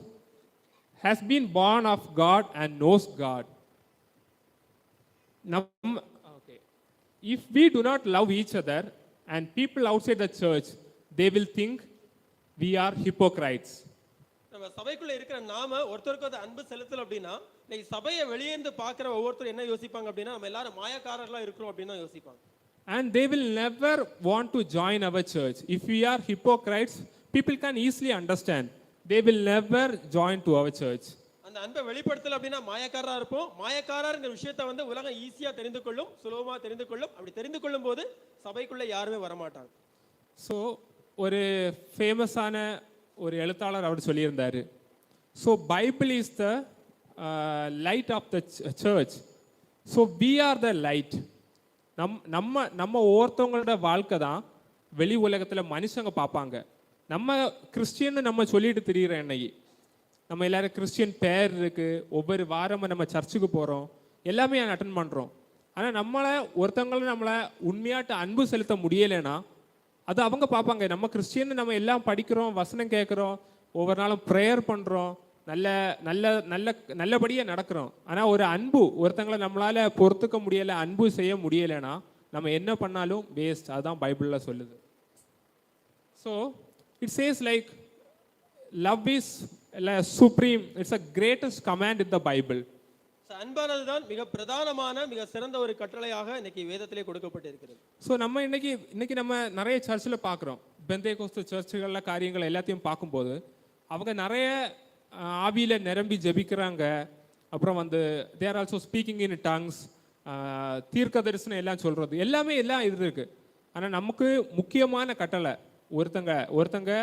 has been born of God and knows God. Okay. If we do not love each other, and people outside the church, they will think we are hypocrites. நம்ம சபைக்குள்ள இருக்கிற நாம ஒருத்தருக்கு அன்பு செலுத்தல அப்படின்னா, இன்னைக்கு சபையை வெளியே இருந்து பார்க்குற ஒவ்வொருத்தரும் என்ன யோசிப்பாங்க அப்படின்னா, நம்ம எல்லாரும் மாயக்காரர்களா இருக்கிறோம் அப்படின்னு தான் யோசிப்பாங்க. And they will never want to join our church. If we are hypocrites, people can easily understand. They will never join to our church. அந்த அன்பை வெளிப்படுத்தல அப்படின்னா மாயக்காரரா இருப்போம். மாயக்காரர்ங்கிற விஷயத்தை உலகம் ஈஸியா தெரிந்து கொள்ளும், சுலபமா தெரிந்து கொள்ளும். அப்படி தெரிந்து கொள்ளும் போது சபைக்குள்ள யாருமே வரமாட்டாங்க. ஸோ ஒரு ஃபேமஸான ஒரு எழுத்தாளர் அவர் சொல்லியிருந்தாரு, so Bible is the light of the church. So we are the light. நம்ம ஒவ்வொருத்தவங்களோட வாழ்க்கை தான் வெளி உலகத்தில் மனுஷங்க பார்ப்பாங்க. நம்ம கிறிஸ்டியன்னு நம்ம சொல்லிட்டு திரியிற இன்னைக்கு நம்ம எல்லாரும் கிறிஸ்டியன் பேர் இருக்கு, ஒவ்வொரு வாரமும் நம்ம சர்ச்சுக்கு போகிறோம், எல்லாமே அட்டன் பண்ணுறோம். ஆனால் ஒருத்தவங்களும் நம்மளை உண்மையாட்டு அன்பு செலுத்த முடியலைன்னா அது அவங்க பார்ப்பாங்க. நம்ம கிறிஸ்டியன் நம்ம எல்லாம் படிக்கிறோம், வசனம் கேட்குறோம், ஒவ்வொரு நாளும் ப்ரேயர் பண்ணுறோம், நல்லபடியாக நடக்கிறோம். ஆனால் ஒரு அன்பு ஒருத்தங்களை நம்மளால் பொறுத்துக்க முடியலை, அன்பு செய்ய முடியலைன்னா நம்ம என்ன பண்ணாலும் வேஸ்ட். அதுதான் பைபிளில் சொல்லுது. So it says like love is supreme. It's a greatest command in the Bible. அன்பானதுதான் மிக பிரதானமான மிக சிறந்த ஒரு கட்டளையாக இன்னைக்கு வேதத்திலே கொடுக்கப்பட்டிருக்கிறது. ஸோ நம்ம இன்னைக்கு நம்ம நிறைய சர்ச்சில் பார்க்குறோம், பெந்தேகோஸ்து சர்ச்சுகளில் காரியங்கள் எல்லாத்தையும் பார்க்கும்போது அவங்க நிறைய ஆவியில் நிரம்பி ஜெபிக்கிறாங்க. அப்புறம் தேர் ஆல்சோ ஸ்பீக்கிங் இன் டங்ஸ், தீர்க்க தரிசனம் எல்லாம் சொல்கிறது, எல்லாமே எல்லாம் இது இருக்குது. ஆனால் நமக்கு முக்கியமான கட்டளை, ஒருத்தங்க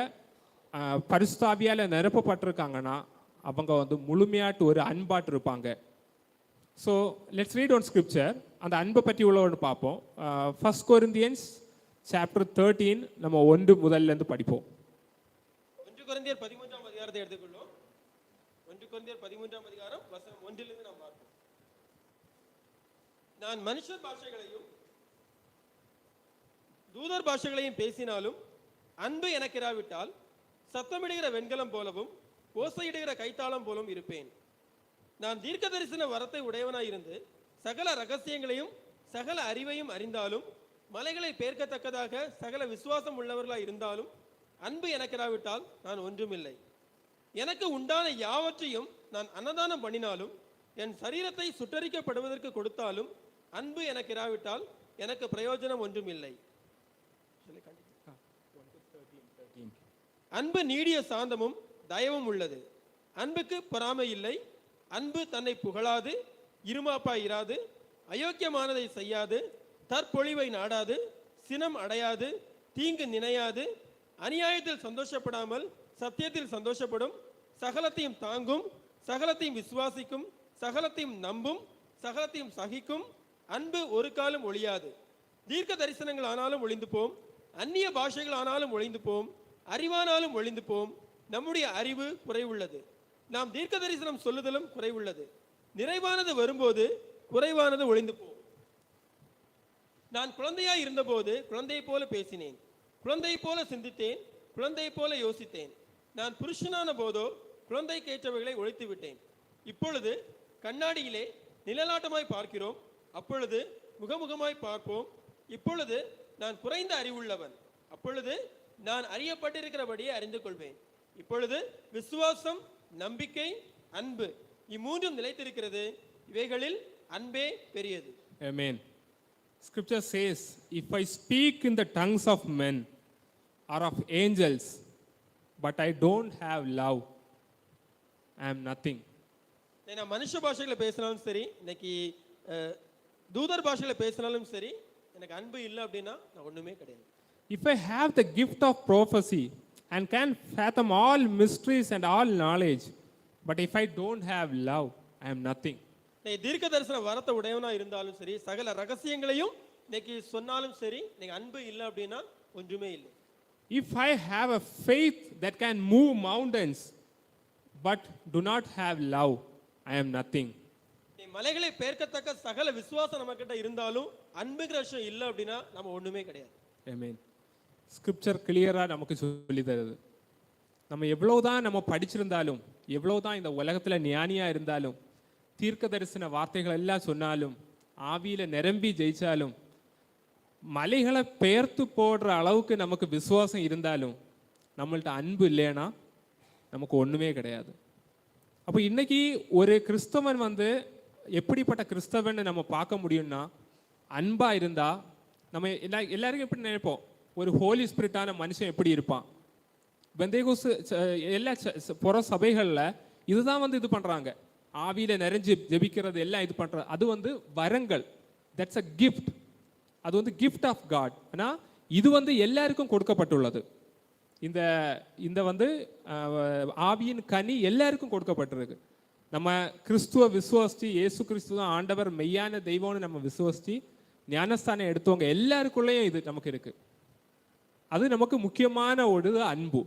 பரிசுத்த ஆவியால் நிரப்பப்பட்டிருக்காங்கன்னா அவங்க முழுமையாட்டு ஒரு அன்பாட்டு இருப்பாங்க. So let's read one scripture. அந்த அன்பை பற்றி உள்ள ஒன்று பார்ப்போம். 1 Corinthians சாப்டர் 13 நம்ம 1 முதல்ல இருந்து படிப்போம். 1 கொரிந்தியர் 13ஆம் அதிகாரத்தை எடுத்துக்கொள்வோம். 1 கொரிந்தியர் 13ஆம் அதிகாரம் வசனம் 1 நாம் பார்ப்போம். நான் மனுஷர் பாஷைகளையும் தூதர் பாஷைகளையும் பேசினாலும் அன்பு எனக்கு இராவிட்டால் சத்தமிடுகிற வெண்கலம் போலவும் ஓசையிடுகிற கைத்தாளம் போலவும் இருப்பேன். நான் தீர்க்க தரிசன வரத்தை உடையவனாய் இருந்து சகல ரகசியங்களையும் சகல அறிவையும் அறிந்தாலும் மலைகளை பேர்க்கத்தக்கதாக சகல விசுவாசம் உள்ளவர்களாய் இருந்தாலும் அன்பு எனக்கு இராவிட்டால் நான் ஒன்றுமில்லை. எனக்கு உண்டான யாவற்றையும் நான் அன்னதானம் பண்ணினாலும் என் சரீரத்தை சுட்டரிக்கப்படுவதற்கு கொடுத்தாலும் அன்பு எனக்கு இராவிட்டால் எனக்கு பிரயோஜனம் ஒன்றுமில்லை. அன்பு நீடிய சாந்தமும் தயவும் உள்ளது. அன்புக்கு பொறாமை இல்லை. அன்பு தன்னை புகழாது, இருமாப்பாய் இராது, அயோக்கியமானதை செய்யாது, தற்பொழிவை நாடாது, சினம் அடையாது, தீங்கு நினையாது, அநியாயத்தில் சந்தோஷப்படாமல் சத்தியத்தில் சந்தோஷப்படும், சகலத்தையும் தாங்கும், சகலத்தையும் விசுவாசிக்கும், சகலத்தையும் நம்பும், சகலத்தையும் சகிக்கும். அன்பு ஒரு காலம் ஒழியாது. தீர்க்க தரிசனங்கள் ஆனாலும் ஒளிந்து போம், அந்நிய பாஷைகள் ஆனாலும் ஒளிந்து போம், அறிவானாலும் ஒளிந்து போம். நம்முடைய அறிவு குறைவுள்ளது, நாம் தீர்க்க தரிசனம் சொல்லுதலும் குறைவுள்ளது. நிறைவானது வரும்போது குறைவானது ஒளிந்து போம். நான் குழந்தையாய் இருந்தபோது குழந்தையை போல பேசினேன், குழந்தையை போல சிந்தித்தேன், குழந்தையை போல யோசித்தேன். நான் புருஷனான போதோ குழந்தைக்கு ஏற்றவைகளை ஒழித்து விட்டேன். இப்பொழுது கண்ணாடியிலே நிழலாட்டமாய் பார்க்கிறோம், அப்பொழுது முகமுகமாய் பார்ப்போம். இப்பொழுது நான் குறைந்த அறிவுள்ளவன், அப்பொழுது நான் அறியப்பட்டிருக்கிறபடியே அறிந்து கொள்வேன். இப்பொழுது விசுவாசம், நம்பிக்கை, அன்பு இம்மூன்றும் நிலைத்திருக்கிறது. இவைகளில் அன்பே பெரியது. Amen. Scripture says, if I speak in the tongues of men or of angels, but I don't have love, I am nothing. நான் மனுஷ பாஷைகளை பேசினாலும் சரி, இன்னைக்கு தூதர் பாஷைகளை பேசினாலும் சரி, எனக்கு அன்பு இல்லை அப்படின்னா நான் ஒண்ணுமே கிடையாது. If I have the gift of prophecy and can fathom all mysteries and all knowledge, but if I don't have love, I am nothing. நீ தீர்க்க தரிசன வரத்தை உடையவனா இருந்தாலும் சரி, சகல ரகசியங்களையும் இன்னைக்கு சொன்னாலும் சரி, நீங்க அன்பு இல்லை அப்படின்னா ஒன்றுமே இல்லை. If I have a faith that can move mountains, but do not have love, I am nothing. நீ மலைகளை பெயர்க்கத்தக்க சகல விசுவாசம் நம்ம கிட்ட இருந்தாலும் அன்புங்கிற விஷயம் இல்லை அப்படின்னா நம்ம ஒண்ணுமே கிடையாது. Amen. ஸ்கிரிப்சர் கிளியரா நமக்கு சொல்லி தருது. நம்ம எவ்வளவுதான் நம்ம படிச்சிருந்தாலும், எவ்வளவுதான் இந்த உலகத்துல ஞானியா இருந்தாலும், தீர்க்க தரிசன வார்த்தைகள் எல்லாம் சொன்னாலும், ஆவியில நிரம்பி ஜெயிச்சாலும், மலைகளை பெயர்த்து போடுற அளவுக்கு நமக்கு விசுவாசம் இருந்தாலும், நம்மள்ட்ட அன்பு இல்லைன்னா நமக்கு ஒண்ணுமே கிடையாது. அப்போ இன்னைக்கு ஒரு கிறிஸ்தவன் எப்படிப்பட்ட கிறிஸ்தவன் நம்ம பார்க்க முடியும்னா, அன்பா இருந்தா நம்ம எல்லாருக்கும் எப்படி நினைப்போம், ஒரு ஹோலி ஸ்பிரிட்டான மனுஷன் எப்படி இருப்பான். பெந்தேகோஸ் எல்லா புற சபைகளில் இதுதான் இது பண்றாங்க, ஆவியில நிறைஞ்சு ஜெபிக்கிறது எல்லாம் இது பண்றது. அது வரங்கள், தட்ஸ் அ கிஃப்ட். அது கிஃப்ட் ஆஃப் காட். ஆனால் இது எல்லாருக்கும் கொடுக்கப்பட்டுள்ளது. இந்த ஆவியின் கனி எல்லாருக்கும் கொடுக்கப்பட்டிருக்கு. நம்ம கிறிஸ்துவ விசுவாசிச்சு, இயேசு கிறிஸ்து தான் ஆண்டவர் மெய்யான தெய்வம்னு நம்ம விசுவாசிச்சு ஞானஸ்தானம் எடுத்தவங்க எல்லாருக்குள்ளேயும் இது நமக்கு இருக்கு. அது நமக்கு முக்கியமான ஒரு அன்பு.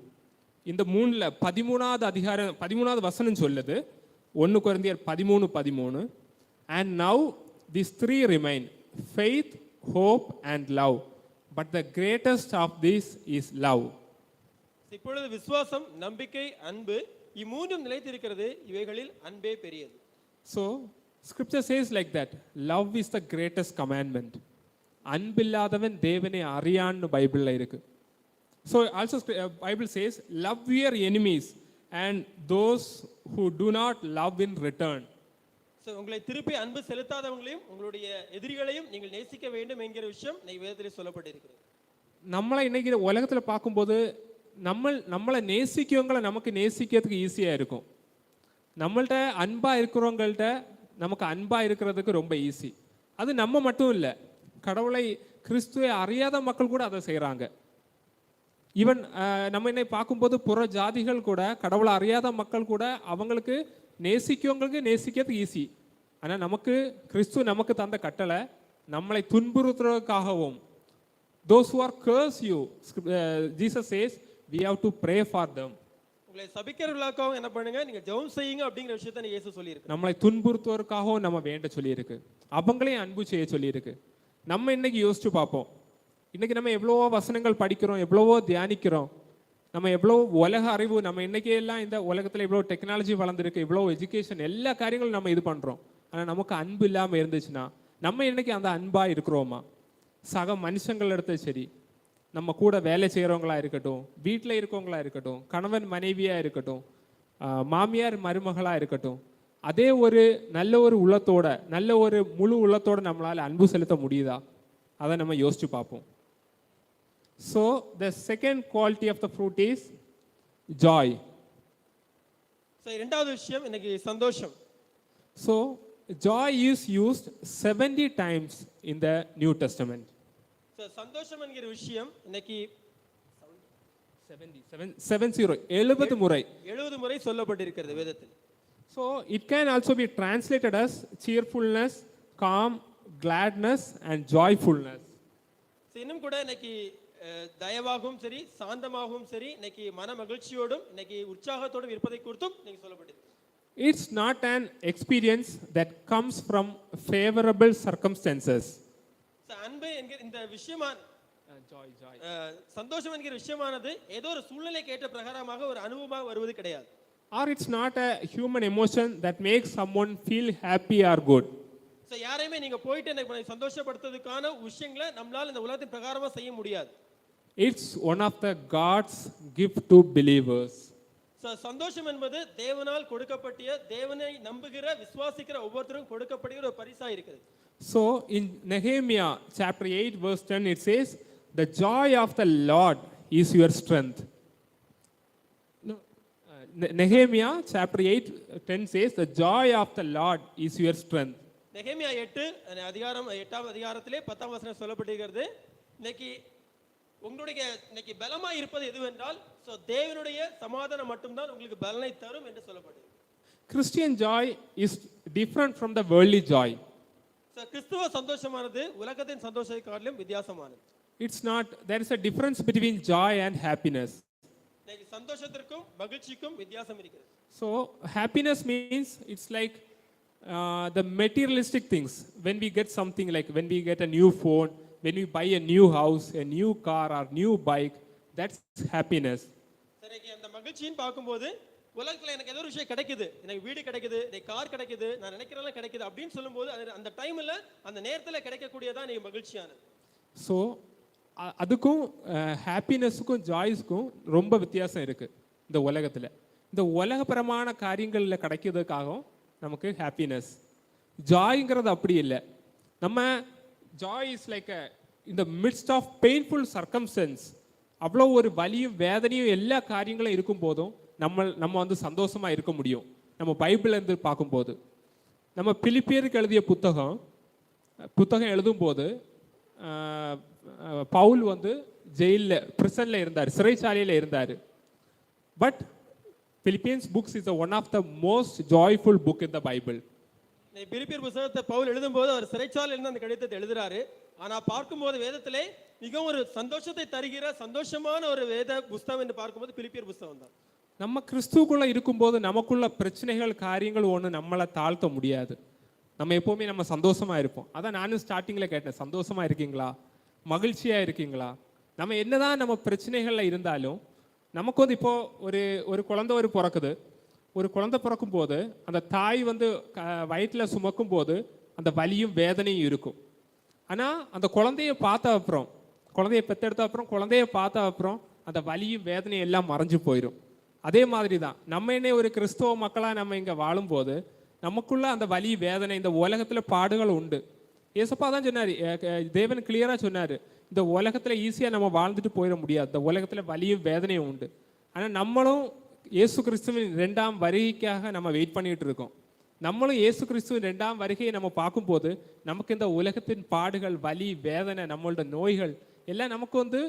இந்த 13வது அதிகாரம் 13வது வசனம் சொல்லுது, 1 கொரிந்தியர் 13:13. And now these three remain, faith, hope and love, but the greatest of these is love. இப்பொழுது விசுவாசம், நம்பிக்கை, அன்பு இம்மூன்றும் நிலைத்திருக்கிறது, இவைகளில் அன்பே பெரியது. So scripture says like that, love is the greatest commandment. அன்பில்லாதவன் தேவனை அறியான்னு பைபிள்ல இருக்கு. So also Bible says, love your enemies and those who do not love in return. So உங்களை திருப்பி அன்பு செலுத்தாதவங்களையும் உங்களுடைய எதிரிகளையும் நீங்கள் நேசிக்க வேண்டும் என்கிற விஷயம் வேதத்திலே சொல்லப்பட்டிருக்கிறது. நம்மளை இன்னைக்கு உலகத்துல பார்க்கும்போது நம்மளை நேசிக்கவங்களை நமக்கு நேசிக்கிறதுக்கு ஈஸியா இருக்கும். நம்மள்ட்ட அன்பா இருக்கிறவங்கள்ட்ட நமக்கு அன்பா இருக்கிறதுக்கு ரொம்ப ஈஸி. அது நம்ம மட்டும் இல்லை, கடவுளை கிறிஸ்துவை அறியாத மக்கள் கூட அதை செய்கிறாங்க. ஈவன் நம்ம என்னை பார்க்கும்போது புற ஜாதிகள் கூட, கடவுளை அறியாத மக்கள் கூட அவங்களுக்கு நேசிக்கவங்களுக்கு நேசிக்கிறது ஈஸி. ஆனால் நமக்கு கிறிஸ்து நமக்கு தந்த கட்டளை, நம்மளை துன்புறுத்துறதுக்காகவும் Those who are curse you, Jesus says we have to pray for them. உங்களை சபிக்கிறவர்களுக்காகவும் என்ன பண்ணுங்க, நீங்க ஜெபம் செய்யுங்க அப்படிங்கிற விஷயத்தை இயேசு சொல்லியிருக்கு. நம்மளை துன்புறுத்துவதற்காகவும் நம்ம வேண்ட சொல்லியிருக்கு, அவங்களையும் அன்பு செய்ய சொல்லியிருக்கு. நம்ம இன்னைக்கு யோசிச்சு பார்ப்போம், இன்னைக்கு நம்ம எவ்வளவோ வசனங்கள் படிக்கிறோம், எவ்வளவோ தியானிக்கிறோம், நம்ம எவ்வளோ உலக அறிவு, நம்ம இன்னைக்கு எல்லாம் இந்த உலகத்தில் இவ்வளோ டெக்னாலஜி வளர்ந்துருக்கு, இவ்வளோ எஜுகேஷன், எல்லா காரியங்களும் நம்ம இது பண்ணுறோம். ஆனால் நமக்கு அன்பு இல்லாமல் இருந்துச்சுன்னா நம்ம இன்னைக்கு அந்த அன்பாக இருக்கிறோமா? சக மனுஷங்கள் எடுத்து சரி, நம்ம கூட வேலை செய்கிறவங்களா இருக்கட்டும், வீட்டில் இருக்கவங்களா இருக்கட்டும், கணவன் மனைவியாக இருக்கட்டும், மாமியார் மருமகளாக இருக்கட்டும், அதே ஒரு நல்ல ஒரு உள்ளத்தோட, நல்ல ஒரு முழு உள்ளத்தோட நம்மளால் அன்பு செலுத்த முடியுதா? அதை நம்ம யோசிச்சு பார்ப்போம். So the second quality of the fruit is joy. So இரண்டாவது விஷயம் இன்னைக்கு சந்தோஷம். So joy is used 70 times in the New Testament. So சந்தோஷம் என்கிற விஷயம் இன்னைக்கு 70 முறை 70 முறை சொல்லப்பட்டிருக்கிறது வேதத்தில். So it can also be translated as cheerfulness, calm, gladness and joyfulness. So இன்னும் கூட இன்னைக்கு தயவாகவும் சரி, சாந்தமாகவும் சரி, இன்னைக்கு மன மகிழ்ச்சியோடும் இன்னைக்கு உற்சாகத்தோடும் இருப்பதை குறித்தும் நீங்க சொல்லப்பட்டது. It's not an experience that comes from favorable circumstances. அன்பு என்கிற இந்த விஷயமான சந்தோஷம் என்கிற விஷயமானது ஏதோ ஒரு சூழ்நிலைக்கு ஏற்ற பிரகாரமாக ஒரு அனுபவமாக வருவது கிடையாது. Or it's not a human emotion that makes someone feel happy or good. So யாரையுமே நீங்க போயிட்டு எனக்கு சந்தோஷப்படுத்துறதுக்கான விஷயங்களை நம்மளால இந்த உலகத்தின் பிரகாரமா செய்ய முடியாது. It's one of the God's gift to believers. So சந்தோஷம் என்பது தேவனால் கொடுக்கப்பட்ட, தேவனை நம்புகிற விசுவாசிக்கிற ஒவ்வொருத்தருக்கும் கொடுக்கப்படுகிற ஒரு பரிசா இருக்குது. So in Nehemiah chapter 8 verse 10 it says the joy of the Lord is your strength. No, Nehemiah chapter 8:10 says the joy of the Lord is your strength. நெகேமியா 8 அதிகாரம் 8ஆம் அதிகாரத்திலே 10ஆம் வசனம் சொல்லப்பட்டிருக்கிறது. இன்னைக்கு உங்களுடைய இன்னைக்கு பலமா இருப்பது எதுவென்றால் தேவனுடைய சமாதானம் மட்டும்தான் உங்களுக்கு பலனை தரும் என்று சொல்லப்படுது. Christian joy is different from the worldly joy. கிறிஸ்துவ சந்தோஷமானது உலகத்தின் சந்தோஷத்தை காட்டிலும் வித்தியாசமானது. It's not, there is a difference between joy and happiness. இன்னைக்கு சந்தோஷத்திற்கும் மகிழ்ச்சிக்கும் வித்தியாசம் இருக்கிறது. So happiness means it's like the materialistic things. When we get something, like when we get a new phone, when we buy a new house, a new car or new bike, that's happiness. சரிங்க, அந்த மகிழ்ச்சியின் பார்க்கும்போது உலகத்துல எனக்கு ஏதோ ஒரு விஷயம் கிடைக்குது, எனக்கு வீடு கிடைக்குது, எனக்கு கார் கிடைக்குது, நான் நினைக்கிறதெல்லாம் கிடைக்குது அப்படின்னு சொல்லும்போது அந்த டைம்ல அந்த நேரத்துல கிடைக்கக்கூடியதான் நீங்க மகிழ்ச்சியானது. ஸோ அதுக்கும் ஹாப்பினஸுக்கும் ஜாய்ஸ்க்கும் ரொம்ப வித்தியாசம் இருக்கு இந்த உலகத்தில். இந்த உலகபரமான காரியங்களில் கிடைக்கிறதுக்காகவும் நமக்கு ஹாப்பினஸ். ஜாய்ங்கிறது அப்படி இல்லை. நம்ம ஜாய் இஸ் லைக் இந்த மிட்ஸ்ட் ஆஃப் பெயின்ஃபுல் சர்க்கம்ஸ்டன்ஸ், அவ்வளோ ஒரு வலியும் வேதனையும் எல்லா காரியங்களும் இருக்கும் போதும் நம்ம வந்து சந்தோஷமா இருக்க முடியும். நம்ம பைபிள்ல இருந்து பார்க்கும்போது, நம்ம பிலிப்பியருக்கு எழுதிய புத்தகம் எழுதும்போது பவுல் வந்து ஜெயிலில் பிரிசனில் இருந்தார், சிறைச்சாலையில் இருந்தார். But Philippians books is one of the most joyful book in the Bible. பிலிப்பியர் புத்தகத்தை பவுல் எழுதும்போது அவர் சிறைச்சாலையில் இருந்து அந்த கடிதத்தை எழுதுறாரு. ஆனா பார்க்கும்போது வேதத்திலே மிகவும் ஒரு சந்தோஷத்தை தருகிற சந்தோஷமான ஒரு வேத புஸ்தகம் என்று பார்க்கும்போது பிலிப்பியர் புஸ்தகம் தான். நம்ம கிறிஸ்துக்குள்ள இருக்கும்போது நமக்குள்ள பிரச்சனைகள் காரியங்கள் ஒன்று நம்மளை தாழ்த்த முடியாது. நம்ம எப்போவுமே நம்ம சந்தோஷமா இருப்போம். அதான் நானும் ஸ்டார்டிங்கில் கேட்டேன், சந்தோஷமா இருக்கீங்களா, மகிழ்ச்சியா இருக்கீங்களா? நம்ம என்னதான் நம்ம பிரச்சனைகள்ல இருந்தாலும் நமக்கு வந்து இப்போ ஒரு குழந்தை பிறக்குது. ஒரு குழந்தை பிறக்கும் போது அந்த தாய் வந்து வயிற்றில் சுமக்கும் போது அந்த வலியும் வேதனையும் இருக்கும். ஆனால் அந்த குழந்தைய பார்த்த அப்புறம், குழந்தைய பெற்றெடுத்த அப்புறம், குழந்தைய பார்த்த அப்புறம் அந்த வலியும் வேதனையும் எல்லாம் மறைஞ்சு போயிடும். அதே மாதிரி தான் நம்ம என்ன ஒரு கிறிஸ்தவ மக்களாக நம்ம இங்கே வாழும்போது நமக்குள்ள அந்த வலி வேதனை, இந்த உலகத்தில் பாடுகள் உண்டு. ஏசப்பா தான் சொன்னார், தேவன் கிளியராக சொன்னார், இந்த உலகத்தில் ஈஸியாக நம்ம வாழ்ந்துட்டு போயிட முடியாது, இந்த உலகத்தில் வலியும் வேதனையும் உண்டு. ஆனால் நம்மளும் இயேசு கிறிஸ்துவின் 2ஆம் வருகைக்காக நம்ம வெயிட் பண்ணிட்டு இருக்கோம். நம்மளும் இயேசு கிறிஸ்துவின் 2ஆம் வருகையை நம்ம பார்க்கும்போது நமக்கு இந்த உலகத்தின் பாடுகள், வலி, வேதனை, நம்மளோட நோய்கள் எல்லாம் நமக்கு வந்து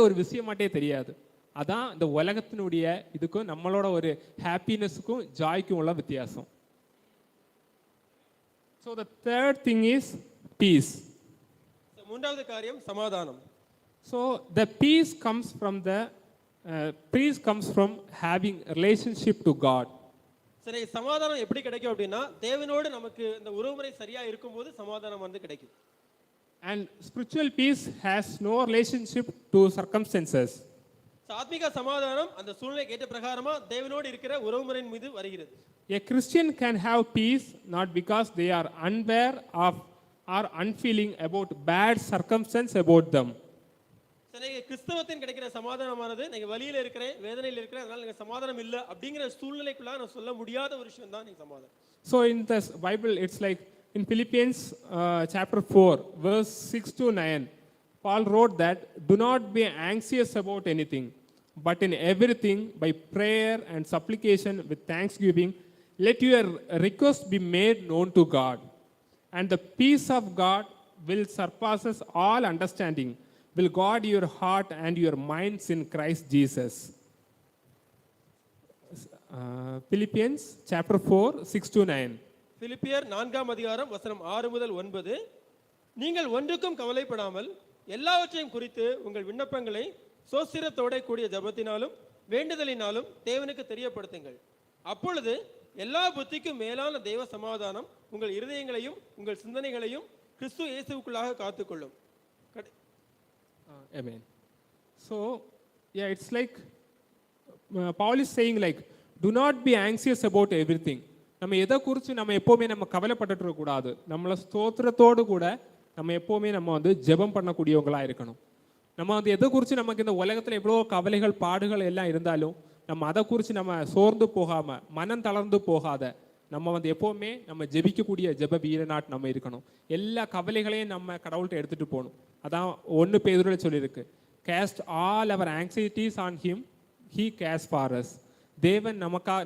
ஒரு விஷயமாட்டே தெரியாது. அதான் இந்த உலகத்தினுடைய இதுக்கும் நம்மளோட ஒரு ஹாப்பினஸுக்கும் ஜாய்க்கும் உள்ள வித்தியாசம். So the third thing is peace. மூன்றாவது காரியம் சமாதானம். So the peace comes from having relationship to God. சரி, சமாதானம் எப்படி கிடைக்கும் அப்படின்னா தேவனோடு நமக்கு இந்த உறவுமுறை சரியா இருக்கும்போது சமாதானம் வந்து கிடைக்கும். And spiritual peace has no relationship to circumstances. ஆத்மீக சமாதானம் அந்த சூழ்நிலைக்கு ஏற்ற பிரகாரமா தேவனோடு இருக்கிற உறவுமுறையின் மீது வருகிறது. A Christian can have peace not because they are unaware of or unfeeling about bad circumstance about them. சரி, கிறிஸ்தவத்தின் கிடைக்கிற சமாதானமானது நீங்க வலியில இருக்கிறேன், வேதனையில இருக்கிறேன், அதனால நீங்க சமாதானம் இல்ல அப்படிங்கிற சூழ்நிலைக்குள்ள நான் சொல்ல முடியாத ஒரு விஷயம் தான் நீங்க சமாதானம். So in the Bible it's like in Philippians chapter 4 verse 6 to 9 Paul wrote that do not be anxious about anything but in everything by prayer and supplication with thanksgiving let your request be made known to God and the peace of God will surpasses all understanding will guard your heart and your minds in Christ Jesus. Philippians chapter 4 6 to 9. பிலிப்பியர் 4ஆம் அதிகாரம் வசனம் 6 முதல் 9. நீங்கள் ஒன்றுக்கும் கவலைப்படாமல் எல்லாவற்றையும் குறித்து உங்கள் விண்ணப்பங்களை சோஸ்திரத்தோட கூடிய ஜெபத்தினாலும் வேண்டுதலினாலும் தேவனுக்கு தெரியப்படுத்துங்கள். அப்பொழுது எல்லா புத்திக்கும் மேலான தேவ சமாதானம் உங்கள் இருதயங்களையும் உங்கள் சிந்தனைகளையும் கிறிஸ்து இயேசுவுக்குள்ளாக காத்துக்கொள்ளும். Amen. So, yeah, it's like Paul is saying like, do not be anxious about everything. நம்ம எதை குறித்து நம்ம எப்போவுமே நம்ம கவலைப்பட்டுட்டு இருக்கக்கூடாது. நம்மளை ஸ்தோத்திரத்தோடு கூட நம்ம எப்போவுமே நம்ம வந்து ஜெபம் பண்ணக்கூடியவங்களாக இருக்கணும். நம்ம வந்து எதை குறித்து நமக்கு இந்த உலகத்தில் எவ்வளோ கவலைகள் பாடுகள் எல்லாம் இருந்தாலும் நம்ம அதை குறித்து நம்ம சோர்ந்து போகாமல் மனம் தளர்ந்து போகாத நம்ம வந்து எப்போவுமே நம்ம ஜெபிக்கக்கூடிய ஜெப வீரனாட் நம்ம இருக்கணும். எல்லா கவலைகளையும் நம்ம கடவுள்கிட்ட எடுத்துகிட்டு போகணும். அதான் 1 பேதுருல சொல்லியிருக்கு, cast all our anxieties on him he cares for us. தேவன்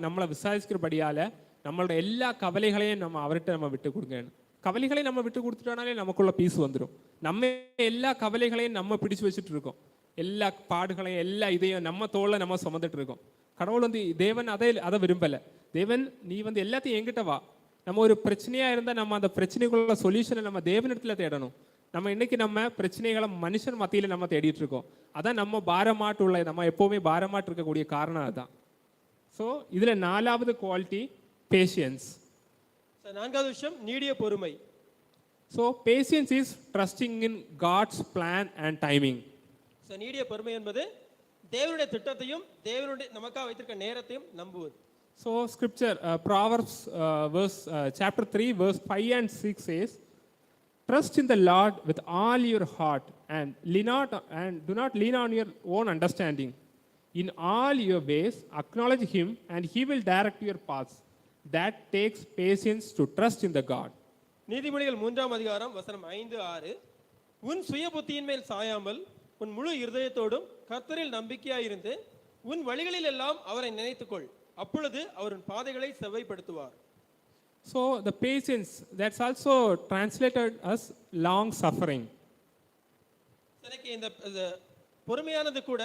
நம்மளை விசாரிக்கிறபடியால் நம்மளோட எல்லா கவலைகளையும் நம்ம அவர்கிட்ட நம்ம விட்டு கொடுங்க. கவலைகளையும் நம்ம விட்டு கொடுத்துட்டோனாலே நமக்குள்ள பீஸ் வந்துடும். நம்ம எல்லா கவலைகளையும் நம்ம பிடிச்சு வச்சுட்டு இருக்கோம், எல்லா பாடுகளையும் எல்லா இதையும் நம்ம தோளில் நம்ம சுமந்துட்டு இருக்கோம். கடவுள் வந்து தேவன் அதை விரும்பலை. தேவன் நீ வந்து எல்லாத்தையும் எங்கிட்ட வா. நம்ம ஒரு பிரச்சனையாக இருந்தால் நம்ம அந்த பிரச்சனைக்குள்ள சொல்யூஷனை நம்ம தேவனிடத்தில் தேடணும். நம்ம இன்னைக்கு நம்ம பிரச்சனைகளை மனுஷன் மத்தியில் நம்ம தேடிட்டு இருக்கோம். அதான் நம்ம பாரமாட்டு உள்ள நம்ம எப்போவுமே பாரமாட்டு இருக்கக்கூடிய காரணம் அதுதான். ஸோ இதில் 4வது குவாலிட்டி பேஷியன்ஸ். 4வது விஷயம் நீடிய பொறுமை. So patience is trusting in God's plan and timing. So நீடிய பொறுமை என்பது தேவனுடைய திட்டத்தையும் தேவனுடைய நமக்காக வைத்திருக்க நேரத்தையும் நம்புவது. So scripture Proverbs chapter 3 verse 5 and 6 says, trust in the Lord with all your heart and do not lean on your own understanding. In all your ways acknowledge him and he will direct your paths. That takes patience to trust in the God. நீதிமொழிகள் 3ஆம் அதிகாரம் வசனம் 5 6 உன் சுய புத்தியின் மேல் சாயாமல் உன் முழு இருதயத்தோடும் கர்த்தரில் நம்பிக்கையாயிருந்து உன் வழிகளில் எல்லாம் அவரை நினைத்துக்கொள், அப்பொழுது அவரின் பாதைகளை செவ்வைப்படுத்துவார். So the patience, that's also translated as long suffering. எனக்கு இந்த பொறுமையானது கூட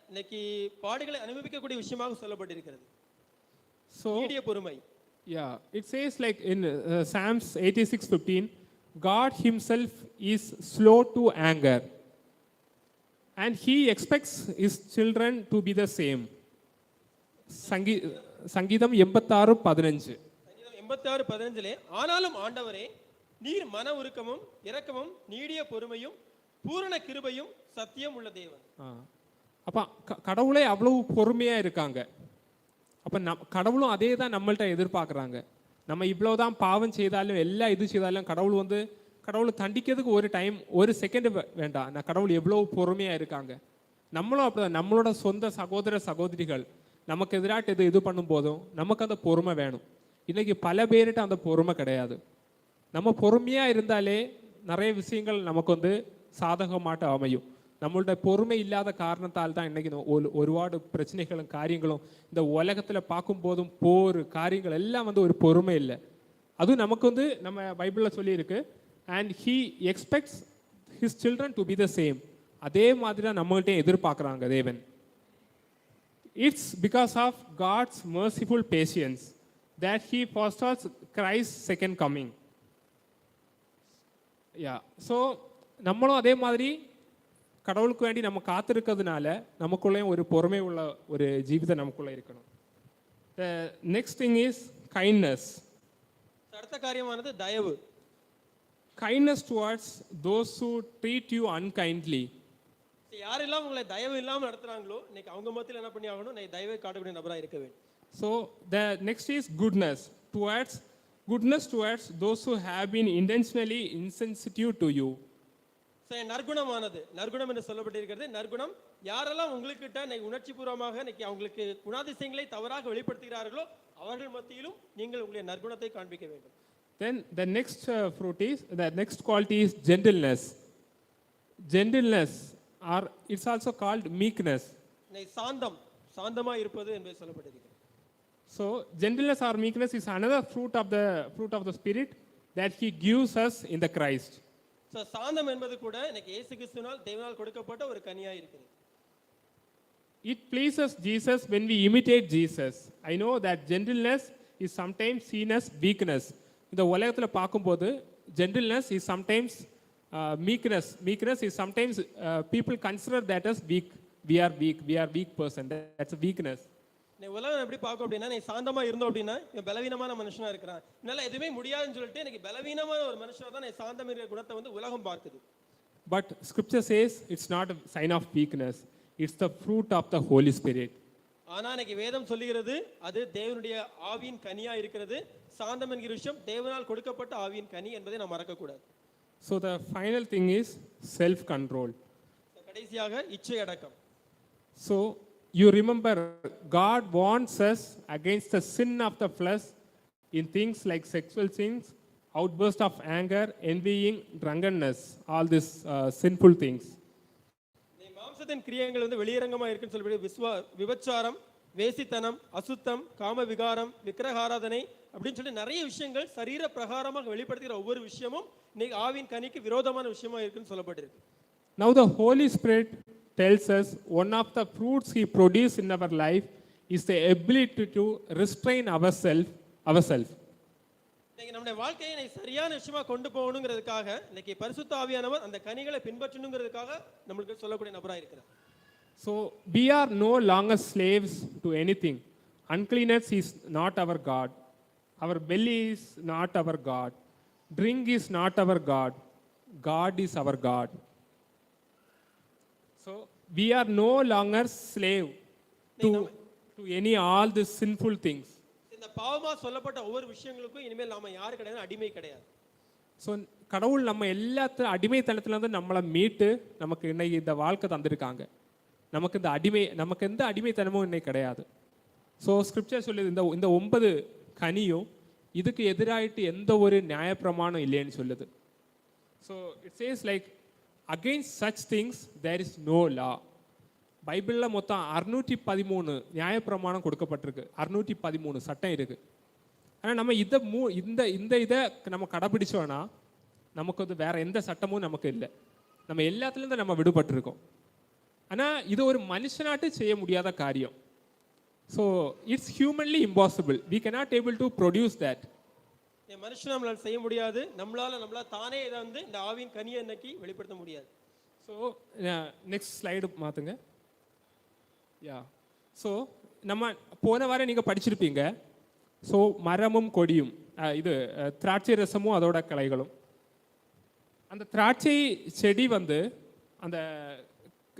இன்னைக்கு பாடுகளை அனுபவிக்கக்கூடிய விஷயமாக சொல்லப்பட்டிருக்கிறது. So நீடிய பொறுமை. Yeah, it says like in Psalms 86:15, God himself is slow to anger and he expects his children to be the same. சங்கீதம் 86:15. 86:15 ஆனாலும் ஆண்டவரே நீர் மன உருக்கமும் இரக்கமும் நீடிய பொறுமையும் பூரண கிருபையும் சத்தியம் உள்ள தேவன். அப்ப கடவுளே அவ்வளவு பொறுமையா இருக்காங்க. அப்ப கடவுளும் அதே தான் நம்மள்ட்ட எதிர்பார்க்குறாங்க. நம்ம இவ்வளவுதான் பாவம் செய்தாலும் எல்லா இது செய்தாலும் கடவுள் தண்டிக்கிறதுக்கு ஒரு டைம் ஒரு செகண்ட் வேண்டாம். நான் கடவுள் எவ்வளவு பொறுமையா இருக்காங்க. நம்மளும் அப்படிதான். நம்மளோட சொந்த சகோதர சகோதரிகள் நமக்கு எதிராட்டு இது பண்ணும் போதும் நமக்கு அந்த பொறுமை வேணும். இன்னைக்கு பல பேர்கிட்ட அந்த பொறுமை கிடையாது. நம்ம பொறுமையாக இருந்தாலே நிறைய விஷயங்கள் நமக்கு வந்து சாதகமாட்ட அமையும். நம்மளோட பொறுமை இல்லாத காரணத்தால் தான் இன்னைக்கு ஒருபாடு பிரச்சனைகளும் காரியங்களும் இந்த உலகத்தில் பார்க்கும்போதும் போர் காரியங்கள் எல்லாம் வந்து ஒரு பொறுமை இல்லை. அதுவும் நமக்கு வந்து நம்ம பைபிளில் சொல்லியிருக்கு, and he expects his children to be the same. அதே மாதிரி தான் நம்மகிட்டே எதிர்பார்க்குறாங்க தேவன். It's because of God's merciful patience that he fosters Christ's second coming. Yeah. So நம்மளும் அதே மாதிரி கடவுளுக்கு வேண்டி நம்ம காத்திருக்கிறதுனால நமக்குள்ளேயும் ஒரு பொறுமை உள்ள ஒரு ஜீவிதம் நமக்குள்ளே இருக்கணும். The next thing is kindness. அடுத்த காரியமானது தயவு. Kindness towards those who treat you unkindly. யாரெல்லாம் உங்களை தயவு இல்லாம நடத்துறாங்களோ இன்னைக்கு அவங்க மத்தியில் என்ன பண்ணி ஆகணும், நீ தயவை காட்டக்கூடிய நபரா இருக்க வேண்டும். So the next is goodness towards those who have been intentionally insensitive to you. சரி, நற்குணமானது, நற்குணம் என்று சொல்லப்பட்டிருக்கிறது. நற்குணம் யாரெல்லாம் உங்களுக்கிட்ட இன்னைக்கு உணர்ச்சி பூர்வமாக இன்னைக்கு அவங்களுக்கு குணாதிசயங்களை தவறாக வெளிப்படுத்துகிறார்களோ அவர்கள் மத்தியிலும் நீங்கள் உங்களுடைய நற்குணத்தை காண்பிக்க வேண்டும். Then the next quality is gentleness. Gentleness, or it's also called meekness. சாந்தமா இருப்பது என்பது சொல்லப்பட்டிருக்கிறது. So gentleness or meekness is another fruit of the spirit that he gives us in the Christ. So சாந்தம் என்பது கூட இன்னைக்கு இயேசு கிறிஸ்துவினால் தேவனால் கொடுக்கப்பட்ட ஒரு கனியாய் இருக்கிறது. It pleases Jesus when we imitate Jesus. I know that gentleness is sometimes seen as weakness. இந்த உலகத்தில் பார்க்கும்போது gentleness is sometimes meekness. Meekness is sometimes people consider that as weak. We are weak person. That's a weakness. நீ உலகம் எப்படி பார்க்கும் அப்படின்னா, நீ சாந்தமா இருந்தோம் அப்படின்னா இவன் பலவீனமான மனுஷனா இருக்கிறான், என்னால எதுவுமே முடியாதுன்னு சொல்லிட்டு எனக்கு பலவீனமான ஒரு மனுஷனா தான் நீ சாந்தம் இருக்கிற குணத்தை வந்து உலகம் பார்க்குது. But scripture says it's not a sign of weakness. It's the fruit of the Holy Spirit. ஆனா இன்னைக்கு வேதம் சொல்லுகிறது அது தேவனுடைய ஆவியின் கனியா இருக்கிறது. சாந்தம் என்கிற விஷயம் தேவனால் கொடுக்கப்பட்ட ஆவியின் கனி என்பதை நாம் மறக்க கூடாது. So the final thing is self control. கடைசியாக இச்சை அடக்கம். So you remember God warns us against the sin of the flesh in things like sexual sins, outburst of anger, envying, drunkenness, all these sinful things. மாம்சத்தின் கிரியைகள் வந்து வெளியரங்கமா இருக்குன்னு சொல்லி விபச்சாரம், வேசித்தனம், அசுத்தம், காம விகாரம், விக்கிரகாராதனை அப்படின்னு சொல்லி நிறைய விஷயங்கள் சரீர பிரகாரமாக வெளிப்படுத்துகிற ஒவ்வொரு விஷயமும் இன்னைக்கு ஆவின் கனிக்கு விரோதமான விஷயமா இருக்குன்னு சொல்லப்பட்டிருக்கு. Now the Holy Spirit tells us one of the fruits he produces in our life is the ability to restrain ourselves. நம்முடைய வாழ்க்கையை சரியான விஷயமா கொண்டு போகணுங்கிறதுக்காக இன்னைக்கு பரிசுத்த ஆவியானவர் அந்த கனிகளை பின்பற்றணுங்கிறதுக்காக நமக்கு சொல்லக்கூடிய நபராக இருக்கிறார். So we are no longer slaves to anything. Uncleanness is not our God. Our belly is not our God. Drink is not our God. God is our God. So we are no longer slave to any all these sinful things. இந்த பாவமா சொல்லப்பட்ட ஒவ்வொரு விஷயங்களுக்கும் இனிமேல் நாம யாரு கிடையாது, அடிமை கிடையாது. ஸோ கடவுள் நம்ம எல்லாத்தையும் அடிமைத்தனத்துலேருந்து நம்மளை மீட்டு நமக்கு இன்னைக்கு இந்த வாழ்க்கை தந்திருக்காங்க. நமக்கு எந்த அடிமைத்தனமும் இன்னைக்கு கிடையாது. ஸோ ஸ்கிரிப்சர் சொல்லுது இந்த 9 கனியும் இதுக்கு எதிராயிட்டு எந்த ஒரு நியாயப்பிரமாணம் இல்லைன்னு சொல்லுது. So it says like against such things there is no law. பைபிளில் மொத்தம் 613 நியாயப்பிரமாணம் கொடுக்கப்பட்டிருக்கு. 613 சட்டம் இருக்குது. ஆனால் நம்ம இதை நம்ம கடைபிடிச்சோன்னா நமக்கு வந்து வேற எந்த சட்டமும் நமக்கு இல்லை. நம்ம எல்லாத்துலேருந்து நம்ம விடுபட்டிருக்கோம். ஆனால் இது ஒரு மனுஷனாட்டு செய்ய முடியாத காரியம். So it's humanly impossible. We cannot able to produce that. மனுஷன் நம்மளால் செய்ய முடியாது. நம்மளால தானே இதை வந்து இந்த ஆவின் கனியை இன்னைக்கு வெளிப்படுத்த முடியாது. ஸோ நெக்ஸ்ட் ஸ்லைடு மாற்றுங்க. ஸோ நம்ம போன வாரம் நீங்கள் படிச்சிருப்பீங்க. ஸோ மரமும் கொடியும், இது திராட்சை ரசமும் அதோட கிளைகளும். அந்த திராட்சை செடி வந்து அந்த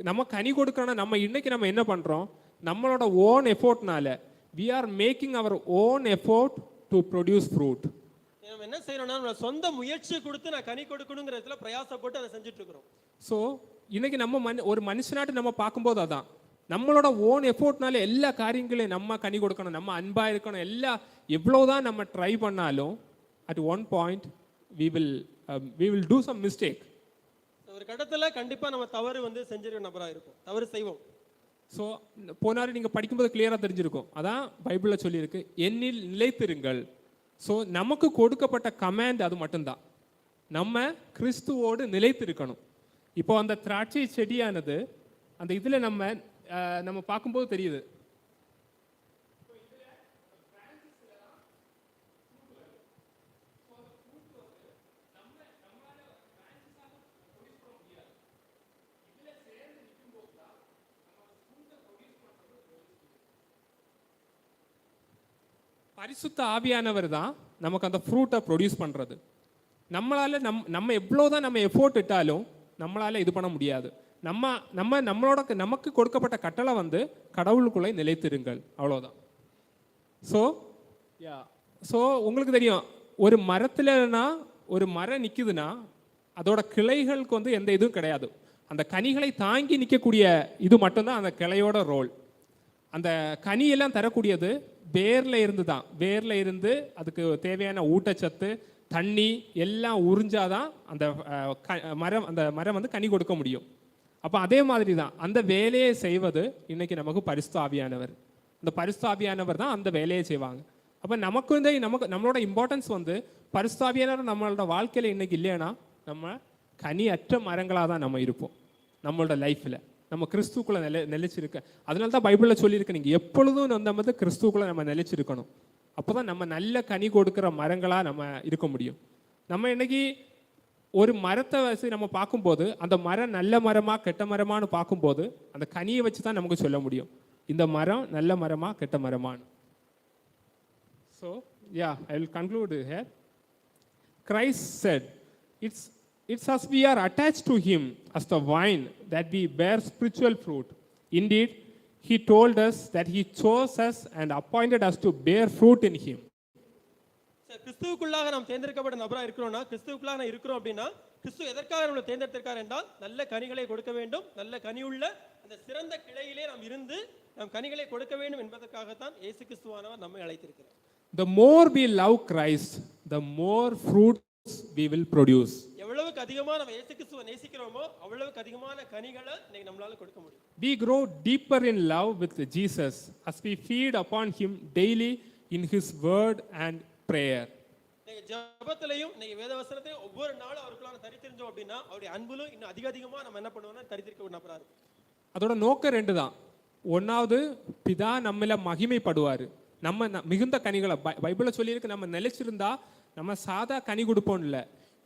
நம்ம கனி கொடுக்கணும். நம்ம இன்னைக்கு நம்ம என்ன பண்ணுறோம், நம்மளோட own எஃபோர்ட்னால we are making our own effort to produce fruit. நம்ம என்ன செய்யறோம்னா நம்ம சொந்த முயற்சி கொடுத்து நான் கனி கொடுக்கணும்ங்கறதுல பிரயாசப்பட்டு அதை செஞ்சுட்டு இருக்கோம். ஸோ இன்னைக்கு நம்ம ஒரு மனுஷனாட்டு நம்ம பார்க்கும்போது அதான் நம்மளோட ஓன் எஃபோர்ட்னால எல்லா காரியங்களையும் நம்ம கனி கொடுக்கணும், நம்ம அன்பா இருக்கணும். எவ்வளோதான் நம்ம ட்ரை பண்ணாலும் at one point we will do some mistake. ஒரு கட்டத்துல கண்டிப்பா நம்ம தவறு வந்து செஞ்சிருக்க நபரா இருக்கும், தவறு செய்வோம். ஸோ போனாரு நீங்கள் படிக்கும்போது கிளியராக தெரிஞ்சிருக்கும். அதான் பைபிளில் சொல்லியிருக்கு, என்னில் நிலைத்திருங்கள். ஸோ நமக்கு கொடுக்கப்பட்ட கமாண்ட் அது மட்டும்தான், நம்ம கிறிஸ்துவோடு நிலைத்திருக்கணும். இப்போ அந்த திராட்சை செடியானது அந்த இதில் நம்ம பார்க்கும்போது தெரியுது. பரிசுத்த ஆவியானவர் தான் நமக்கு அந்த ஃப்ரூட்டை ப்ரொடியூஸ் பண்ணுறது. நம்மளால நம்ம எவ்வளோதான் நம்ம எஃபோர்ட் இட்டாலும் நம்மளால இது பண்ண முடியாது. நமக்கு கொடுக்கப்பட்ட கட்டளை வந்து கடவுளுக்குள்ளே நிலைத்திருங்கள், அவ்வளோதான். ஸோ உங்களுக்கு தெரியும், ஒரு மரத்துலனா ஒரு மரம் நிற்குதுன்னா அதோட கிளைகளுக்கு வந்து எந்த இதுவும் கிடையாது. அந்த கனிகளை தாங்கி நிற்கக்கூடிய இது மட்டும்தான் அந்த கிளையோட ரோல். அந்த கனியெல்லாம் தரக்கூடியது வேர்ல இருந்து தான். வேர்ல இருந்து அதுக்கு தேவையான ஊட்டச்சத்து, தண்ணி எல்லாம் உறிஞ்சாதான் அந்த மரம் வந்து கனி கொடுக்க முடியும். அப்போ அதே மாதிரி தான் அந்த வேலையை செய்வது இன்னைக்கு நமக்கு பரிசுத்த ஆவியானவர். அந்த பரிசுத்த ஆவியானவர் தான் அந்த வேலையை செய்வாங்க. அப்போ நமக்கு வந்து நம்மளோட இம்பார்ட்டன்ஸ் வந்து பரிசுத்த ஆவியானவர் நம்மளோட வாழ்க்கையில் இன்னைக்கு இல்லைன்னா நம்ம கனியற்ற மரங்களாக தான் நம்ம இருப்போம். நம்மளோட லைஃப்பில் நம்ம கிறிஸ்துக்குள்ளே நிலைச்சிருக்க. அதனால தான் பைபிளில் சொல்லியிருக்கு, நீங்கள் எப்பொழுதும் நம்ம கிறிஸ்துக்குள்ளே நம்ம நிலைச்சிருக்கணும். அப்போ தான் நம்ம நல்ல கனி கொடுக்குற மரங்களாக நம்ம இருக்க முடியும். நம்ம இன்னைக்கு ஒரு மரத்தை வச்சு நம்ம பார்க்கும்போது அந்த மரம் நல்ல மரமா கெட்ட மரமானு பார்க்கும்போது அந்த கனியை வச்சு தான் நமக்கு சொல்ல முடியும் இந்த மரம் நல்ல மரமா கெட்ட மரமானு. So yeah, I will conclude here. Christ said, it's as we are attached to him as the vine that we bear spiritual fruit. Indeed, he told us that he chose us and appointed us to bear fruit in him. கிறிஸ்துவுக்குள்ளாக நாம் தேர்ந்தெடுக்கப்பட்ட நபராக இருக்கிறோம்னா, கிறிஸ்துவுக்குள்ளாக நாம் இருக்கிறோம் அப்படின்னா, கிறிஸ்து எதற்காக நம்மளை தேர்ந்தெடுத்திருக்கார் என்றால் நல்ல கனிகளை கொடுக்க வேண்டும், நல்ல கனியுள்ள அந்த சிறந்த கிளையிலே நாம் இருந்து நாம் கனிகளை கொடுக்க வேண்டும் என்பதற்காகத்தான் இயேசு கிறிஸ்துவானவர் நம்மை அழைத்திருக்கிறார். The more we love Christ, the more fruits we will produce. எவ்வளவுக்கு அதிகமா நம்ம இயேசு கிறிஸ்துவை நேசிக்கிறோமோ அவ்வளவுக்கு அதிகமான கனிகளை இன்னைக்கு நம்மளால கொடுக்க முடியும். We grow deeper in love with Jesus as we feed upon him daily in his word and prayer. நீங்க ஜெபத்திலையும் நீங்க வேதவசனத்தையும் ஒவ்வொரு நாளும் அவருக்குள்ள தரித்திருந்தோம் அப்படின்னா அவருடைய அன்பிலும் இன்னும் அதிகமா நம்ம என்ன பண்ணுவோம்னா தரித்திருக்க நபரா இருக்கும். அதோட நோக்கம் ரெண்டு தான். ஒன்னாவது, பிதா நம்மள மகிமைப்படுவாரு. நம்ம மிகுந்த கனிகளை பைபிளில் சொல்லியிருக்கு, நம்ம நிலைச்சிருந்தா நம்ம சாதா கனி கொடுப்போம் இல்லை,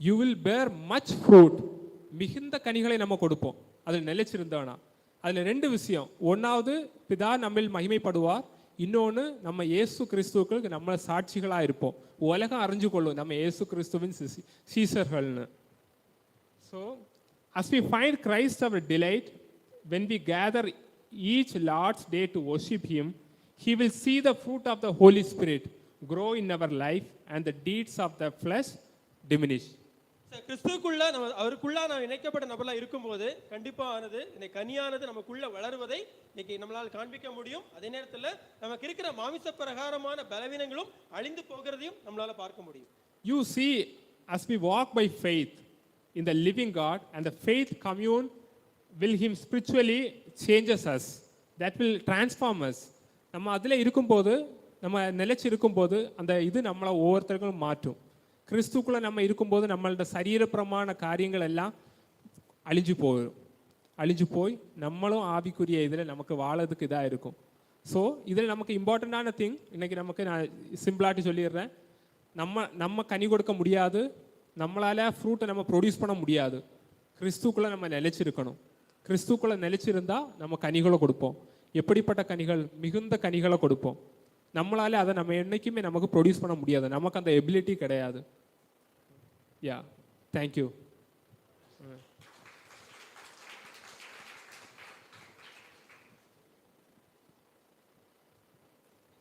யூ வில் பேர் மச் ஃப்ரூட். மிகுந்த கனிகளை நம்ம கொடுப்போம் அதில் நிலைச்சிருந்தோன்னா. அதில் ரெண்டு விஷயம். ஒன்றாவது, பிதா நம்மில் மகிமைப்படுவார். இன்னொன்று, நம்ம இயேசு கிறிஸ்துவுக்கு நம்ம சாட்சிகளாக இருப்போம். உலகம் அறிஞ்சு கொள்ளும் நம்ம இயேசு கிறிஸ்துவின் சீசர்கள்னு. So as we find Christ our delight, when we gather each Lord's day to worship him, he will see the fruit of the Holy Spirit grow in our life and the deeds of the flesh diminish. கிறிஸ்துவுக்குள்ள நம்ம அவருக்குள்ள நாம் இணைக்கப்பட்ட நபரா இருக்கும்போது கண்டிப்பானது இந்த கனியானது நமக்குள்ள வளருவதை இன்னைக்கு நம்மளால் காண்பிக்க முடியும். அதே நேரத்தில் நமக்கு இருக்கிற மாமிச பிரகாரமான பலவீனங்களும் அழிந்து போகிறதையும் நம்மளால பார்க்க முடியும். You see, as we walk by faith in the living God and the faith commune will him spiritually changes us, that will transform us. நம்ம அதில் இருக்கும்போது, நம்ம நிலைச்சு இருக்கும்போது அந்த இது நம்மளை ஒவ்வொருத்தருக்கும் மாற்றும். கிறிஸ்துக்குள்ளே நம்ம இருக்கும்போது நம்மளோட சரீரப்பிரமான காரியங்கள் எல்லாம் அழிஞ்சு போய் நம்மளும் ஆவிக்குரிய இதில் நமக்கு வாழறதுக்கு இதாக இருக்கும். ஸோ இதில் நமக்கு இம்பார்ட்டண்ட்டான திங் இன்றைக்கி நமக்கு நான் சிம்பிளாட்டி சொல்லிடுறேன். நம்ம கனி கொடுக்க முடியாது, நம்மளால் ஃப்ரூட்டை நம்ம ப்ரொடியூஸ் பண்ண முடியாது. கிறிஸ்துக்குள்ளே நம்ம நிலைச்சிருக்கணும். கிறிஸ்துக்குள்ளே நிலைச்சிருந்தால் நம்ம கனிகளை கொடுப்போம். எப்படிப்பட்ட கனிகள்? மிகுந்த கனிகளை கொடுப்போம். நம்மளால அதை நம்ம என்னைக்குமே நமக்கு ப்ரொடியூஸ் பண்ண முடியாது. நமக்கு அந்த எபிலிட்டி கிடையாது. யா, தேங்க்யூ.